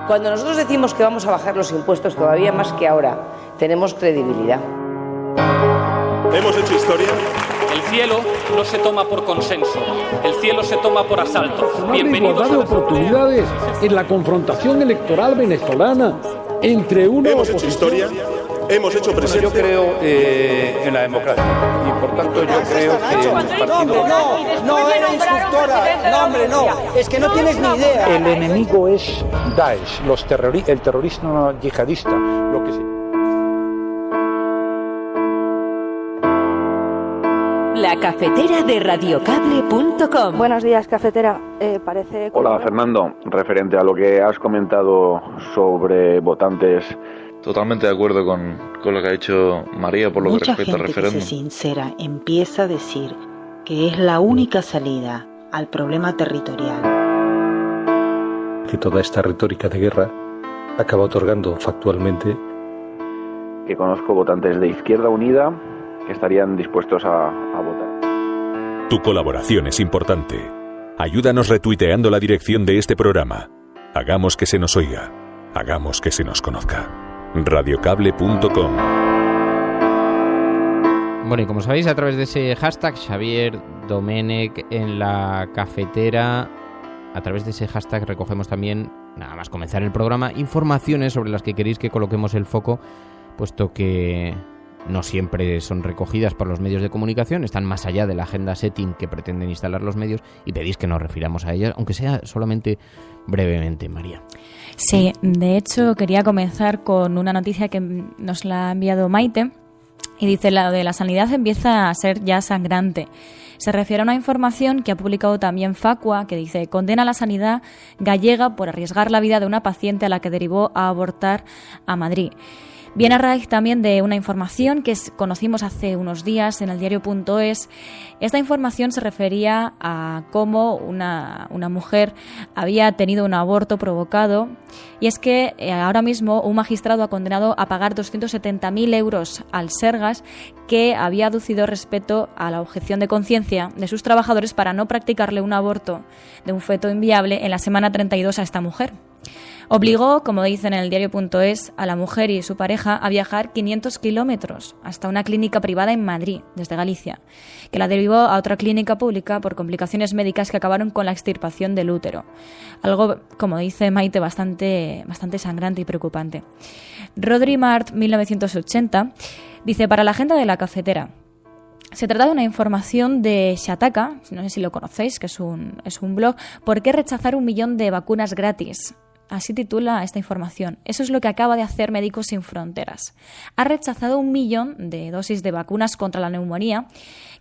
Cuando nosotros decimos que vamos a bajar los impuestos todavía más que ahora, tenemos credibilidad. Hemos hecho historia. El cielo no se toma por consenso, el cielo se toma por asalto. Bienvenidos a oportunidades en la confrontación electoral venezolana entre uno. Hemos hecho historia. Hemos hecho presencia. Yo creo en la democracia y por tanto yo creo que el partido... No, era instructora. No, hombre, no. Es que no tienes ni idea. El enemigo es Daesh, el terrorismo yihadista, lo que sea. La cafetera de radiocable.com. Buenos días, cafetera. Parece... Hola, Fernando. Referente a lo que has comentado sobre votantes... Totalmente de acuerdo con lo que ha dicho María por lo que respecta al referéndum. Mucha gente que se sincera empieza a decir que es la única salida al problema territorial. que toda esta retórica de guerra acaba otorgando factualmente. Que conozco votantes de Izquierda Unida que estarían dispuestos a votar. Tu colaboración es importante. Ayúdanos retuiteando la dirección de este programa. Hagamos que se nos oiga. Hagamos que se nos conozca. Radiocable.com. Bueno, y como sabéis, a través de ese hashtag Xavier Domènech en la cafetera, a través de ese hashtag recogemos también, nada más comenzar el programa, informaciones sobre las que queréis que coloquemos el foco, puesto que no siempre son recogidas por los medios de comunicación, están más allá de la agenda setting que pretenden instalar los medios, y pedís que nos refiramos a ellas, aunque sea solamente brevemente, María. Sí, de hecho quería comenzar con una noticia que nos la ha enviado Maite, y dice: la de la sanidad empieza a ser ya sangrante. Se refiere a una información que ha publicado también Facua, que dice: condena a la sanidad gallega por arriesgar la vida de una paciente a la que derivó a abortar a Madrid. Viene a raíz también de una información que conocimos hace unos días en el diario.es. Esta información se refería a cómo una mujer había tenido un aborto provocado, y es que ahora mismo un magistrado ha condenado a pagar 270.000 euros al Sergas, que había aducido respecto a la objeción de conciencia de sus trabajadores para no practicarle un aborto de un feto inviable en la semana 32 a esta mujer. Obligó, como dice en el diario.es, a la mujer y su pareja a viajar 500 kilómetros hasta una clínica privada en Madrid, desde Galicia, que la derivó a otra clínica pública por complicaciones médicas que acabaron con la extirpación del útero. Algo, como dice Maite, bastante sangrante y preocupante. Rodri Mart, 1980, dice: para la agenda de la cafetera, se trata de una información de Shataka, no sé si lo conocéis, que es un blog. ¿Por qué rechazar 1 millón de vacunas gratis? Así titula esta información. Eso es lo que acaba de hacer Médicos Sin Fronteras. Ha rechazado 1 millón de dosis de vacunas contra la neumonía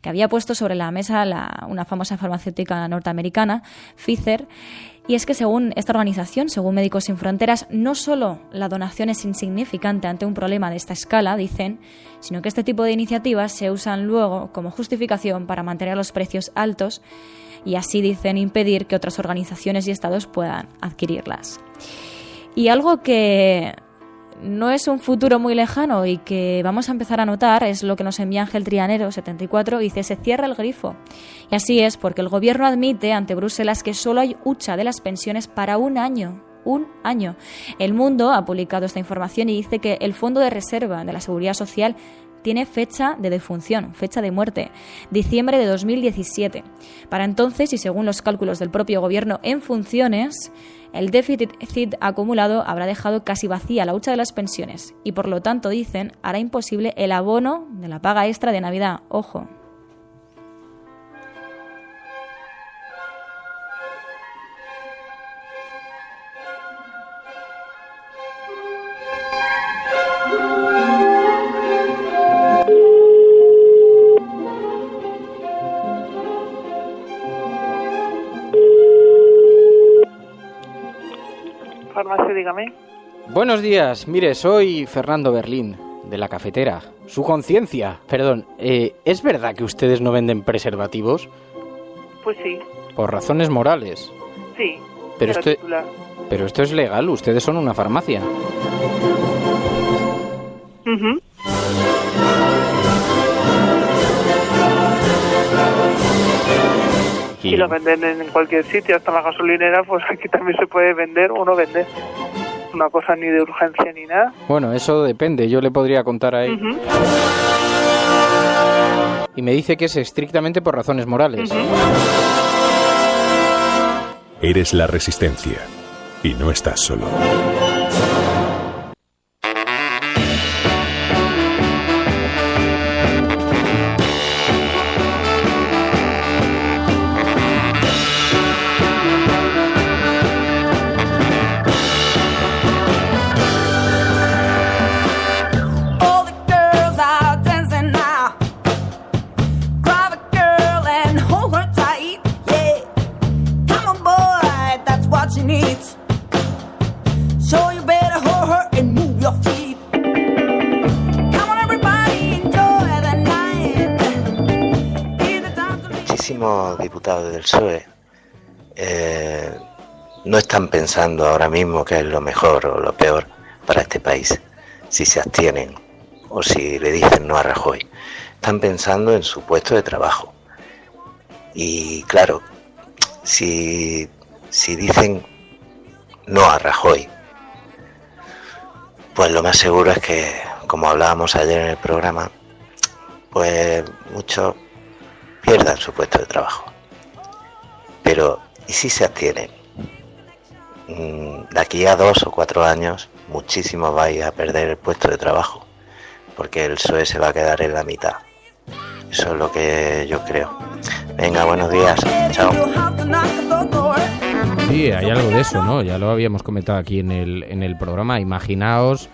que había puesto sobre la mesa una famosa farmacéutica norteamericana, Pfizer. Y es que según esta organización, según Médicos Sin Fronteras, no solo la donación es insignificante ante un problema de esta escala, dicen, sino que este tipo de iniciativas se usan luego como justificación para mantener los precios altos y así, dicen, impedir que otras organizaciones y estados puedan adquirirlas. Y algo que no es un futuro muy lejano y que vamos a empezar a notar es lo que nos envía Ángel Trianero, 74, y dice: se cierra el grifo. Y así es, porque el gobierno admite ante Bruselas que solo hay hucha de las pensiones para un año. Un año. El Mundo ha publicado esta información y dice que el Fondo de Reserva de la Seguridad Social tiene fecha de defunción, fecha de muerte, diciembre de 2017. Para entonces, y según los cálculos del propio gobierno en funciones, el déficit acumulado habrá dejado casi vacía la hucha de las pensiones y, por lo tanto, dicen, hará imposible el abono de la paga extra de Navidad. Ojo. Farmacia, dígame. Buenos días, mire, soy Fernando Berlín, de la cafetera. Su conciencia. Perdón, ¿es verdad que ustedes no venden preservativos? Pues sí. Por razones morales. Sí. Pero esto es legal, ustedes son una farmacia. Uh-huh. Si lo venden en cualquier sitio, hasta en la gasolinera, pues aquí también se puede vender o no vender. Una cosa ni de urgencia ni nada. Bueno, eso depende, yo le podría contar a él. Uh-huh. Y me dice que es estrictamente por razones morales. Uh-huh. Eres la resistencia y no estás solo. Diputado del PSOE no están pensando ahora mismo qué es lo mejor o lo peor para este país, si se abstienen o si le dicen no a Rajoy. Están pensando en su puesto de trabajo. Y claro, si dicen no a Rajoy, pues lo más seguro es que, como hablábamos ayer en el programa, pues muchos pierdan su puesto de trabajo. Pero, ¿y si se abstienen? De aquí a 2 o 4 años, muchísimos vais a perder el puesto de trabajo, porque el PSOE se va a quedar en la mitad. Eso es lo que yo creo. Venga, buenos días. Chao. Sí, hay algo de eso, ¿no? Ya lo habíamos comentado aquí en el programa. Imaginaos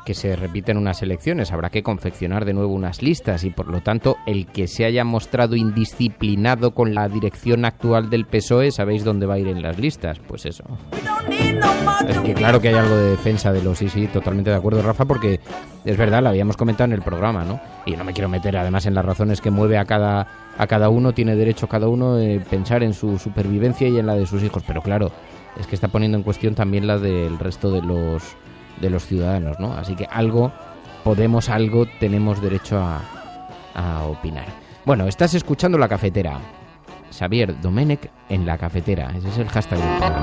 que se repiten unas elecciones, habrá que confeccionar de nuevo unas listas y por lo tanto el que se haya mostrado indisciplinado con la dirección actual del PSOE, ¿sabéis dónde va a ir en las listas? Pues eso. Es que claro que hay algo de defensa de los... Sí, totalmente de acuerdo, Rafa, porque es verdad, lo habíamos comentado en el programa, ¿no? Y no me quiero meter además en las razones que mueve a cada uno, tiene derecho cada uno de pensar en su supervivencia y en la de sus hijos, pero claro, es que está poniendo en cuestión también la del resto de los ciudadanos, ¿no? Así que algo tenemos derecho a opinar. Bueno, estás escuchando La Cafetera. Xavier Domènech en La Cafetera. Ese es el hashtag del programa.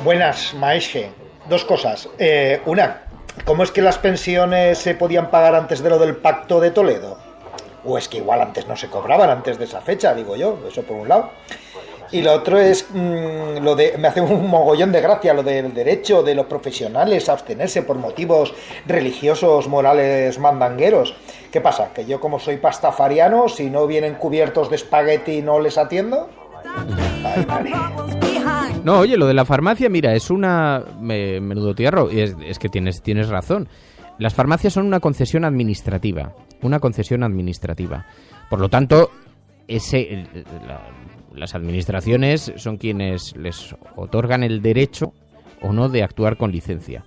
Buenas, Maesje. 2 cosas. Una, ¿cómo es que las pensiones se podían pagar antes de lo del Pacto de Toledo? O es que igual antes no se cobraban, antes de esa fecha, digo yo, eso por un lado. Y lo otro es, me hace un mogollón de gracia lo del derecho de los profesionales a abstenerse por motivos religiosos, morales, mandangueros. ¿Qué pasa? ¿Que yo como soy pastafariano, si no vienen cubiertos de espagueti no les atiendo? Ay, madre. No, oye, lo de la farmacia, mira, es una... menudo tierro, y es que tienes razón. Las farmacias son una concesión administrativa. Por lo tanto, las administraciones son quienes les otorgan el derecho o no de actuar con licencia.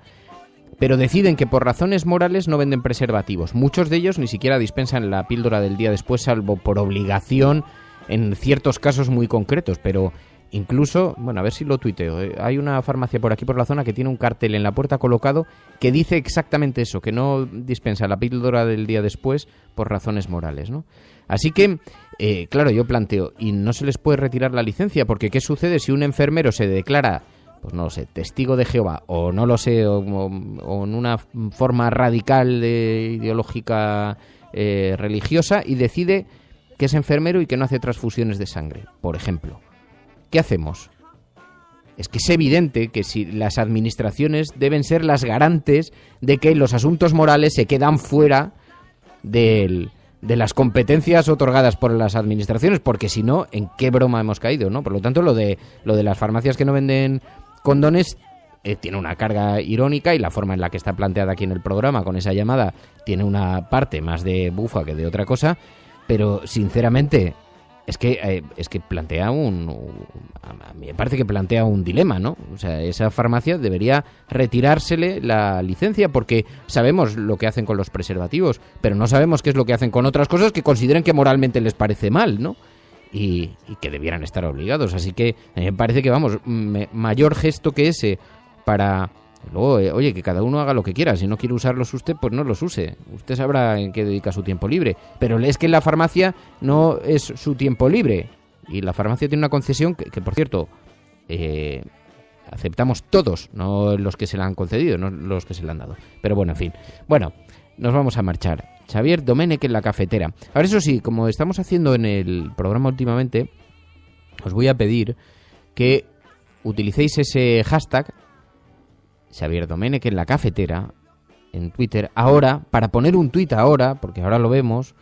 Pero deciden que por razones morales no venden preservativos. Muchos de ellos ni siquiera dispensan la píldora del día después, salvo por obligación en ciertos casos muy concretos, pero... Incluso, bueno, a ver si lo tuiteo. Hay una farmacia por aquí por la zona que tiene un cartel en la puerta colocado que dice exactamente eso, que no dispensa la píldora del día después por razones morales, ¿no? Así que, claro, yo planteo, y no se les puede retirar la licencia, porque ¿qué sucede si un enfermero se declara, pues no lo sé, testigo de Jehová, o no lo sé, o en una forma radical ideológica religiosa, y decide que es enfermero y que no hace transfusiones de sangre, por ejemplo? ¿Qué hacemos? Es que es evidente que si las administraciones deben ser las garantes de que los asuntos morales se quedan fuera de las competencias otorgadas por las administraciones, porque si no, ¿en qué broma hemos caído, no? Por lo tanto, lo de las farmacias que no venden condones tiene una carga irónica, y la forma en la que está planteada aquí en el programa con esa llamada tiene una parte más de bufa que de otra cosa, pero sinceramente... Es que plantea a mí me parece que plantea un dilema, ¿no? O sea, esa farmacia debería retirársele la licencia, porque sabemos lo que hacen con los preservativos, pero no sabemos qué es lo que hacen con otras cosas que consideren que moralmente les parece mal, ¿no? Y que debieran estar obligados. Así que a mí me parece que, vamos, mayor gesto que ese para... Luego, oye, que cada uno haga lo que quiera. Si no quiere usarlos usted, pues no los use. Usted sabrá en qué dedica su tiempo libre. Pero es que la farmacia no es su tiempo libre. Y la farmacia tiene una concesión que por cierto, aceptamos todos, no los que se la han concedido, no los que se la han dado. Pero bueno, en fin. Bueno, nos vamos a marchar. Xavier Domènech en La Cafetera. Ahora, eso sí, como estamos haciendo en el programa últimamente, os voy a pedir que utilicéis ese hashtag Xavier Domènech en La Cafetera en Twitter ahora, para poner un tuit ahora, porque ahora lo vemos,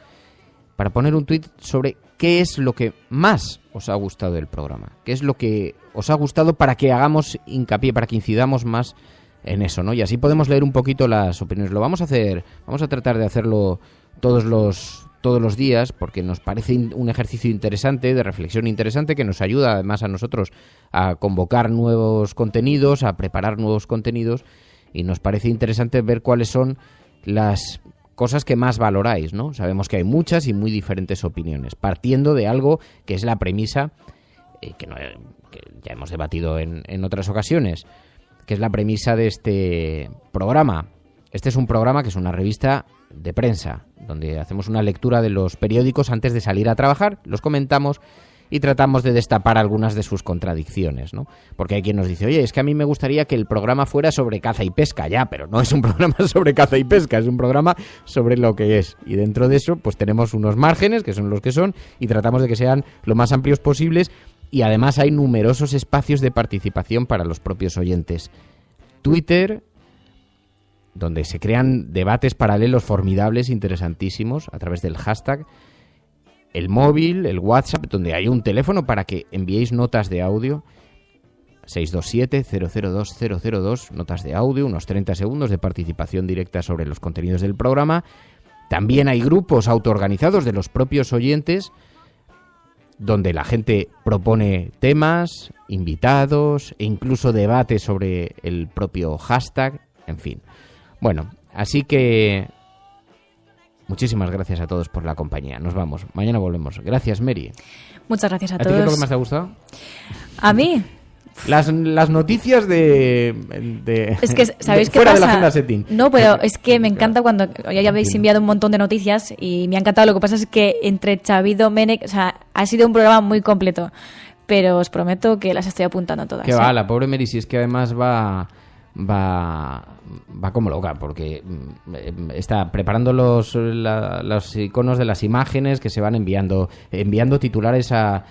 para poner un tuit sobre qué es lo que más os ha gustado del programa, qué es lo que os ha gustado, para que hagamos hincapié, para que incidamos más en eso, ¿no? Y así podemos leer un poquito las opiniones. Lo vamos a hacer, vamos a tratar de hacerlo todos los días, porque nos parece un ejercicio interesante, de reflexión interesante, que nos ayuda además a nosotros a convocar nuevos contenidos, a preparar nuevos contenidos, y nos parece interesante ver cuáles son las cosas que más valoráis, ¿no? Sabemos que hay muchas y muy diferentes opiniones, partiendo de algo que es la premisa que ya hemos debatido en otras ocasiones, que es la premisa de este programa. Este es un programa que es una revista de prensa, donde hacemos una lectura de los periódicos antes de salir a trabajar, los comentamos y tratamos de destapar algunas de sus contradicciones, ¿no? Porque hay quien nos dice, oye, es que a mí me gustaría que el programa fuera sobre caza y pesca, ya, pero no es un programa sobre caza y pesca, es un programa sobre lo que es. Y dentro de eso, pues tenemos unos márgenes, que son los que son, y tratamos de que sean lo más amplios posibles, y además hay numerosos espacios de participación para los propios oyentes. Twitter, donde se crean debates paralelos formidables, interesantísimos, a través del hashtag. El móvil, el WhatsApp, donde hay un teléfono para que enviéis notas de audio. 627-002-002, notas de audio, unos 30 segundos de participación directa sobre los contenidos del programa. También hay grupos autoorganizados de los propios oyentes, donde la gente propone temas, invitados e incluso debates sobre el propio hashtag, en fin. Bueno, así que muchísimas gracias a todos por la compañía. Nos vamos. Mañana volvemos. Gracias, Mary. Muchas gracias a ¿A todos. ti qué es lo que más te ha gustado? A mí. Las noticias de es que, ¿sabéis qué fuera pasa? de la agenda setting. No, pero es que me encanta cuando ya habéis enviado un montón de noticias y me ha encantado. Lo que pasa es que entre Xavi y Domènech, o sea, ha sido un programa muy completo. Pero os prometo que las estoy apuntando todas. Que va, la pobre Mary, si es que además va como loca, porque está preparando los iconos de las imágenes que se van enviando titulares a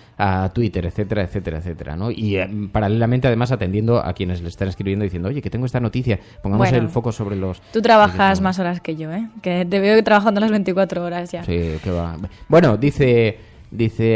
Twitter, etcétera, etcétera, etcétera, ¿no? Y paralelamente además atendiendo a quienes le están escribiendo diciendo, oye, que tengo esta noticia, pongamos el foco sobre los... Tú trabajas más horas que yo, ¿eh? Que te veo trabajando las 24 horas ya. Sí, que va. Bueno, dice,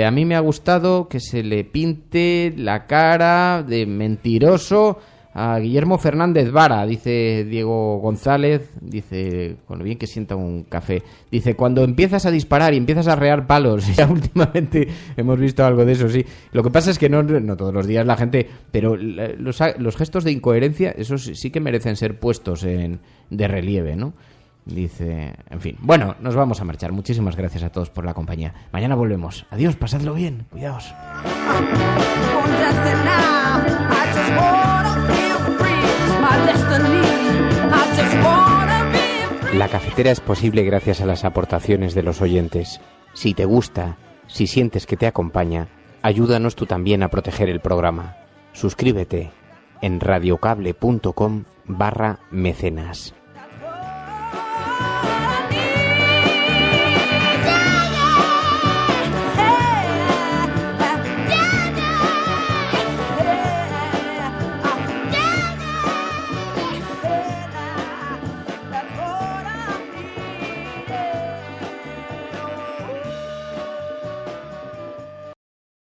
a mí me ha gustado que se le pinte la cara de mentiroso a Guillermo Fernández Vara, dice Diego González, dice, con lo bien que sienta un café, dice, cuando empiezas a disparar y empiezas a arrear palos, ya últimamente hemos visto algo de eso, sí. Lo que pasa es que no todos los días la gente, pero los gestos de incoherencia, esos sí que merecen ser puestos de relieve, ¿no? Dice, en fin. Bueno, nos vamos a marchar. Muchísimas gracias a todos por la compañía. Mañana volvemos. Adiós, pasadlo bien. Cuidaos. La cafetera es posible gracias a las aportaciones de los oyentes. Si te gusta, si sientes que te acompaña, ayúdanos tú también a proteger el programa. Suscríbete en radiocable.com/mecenas.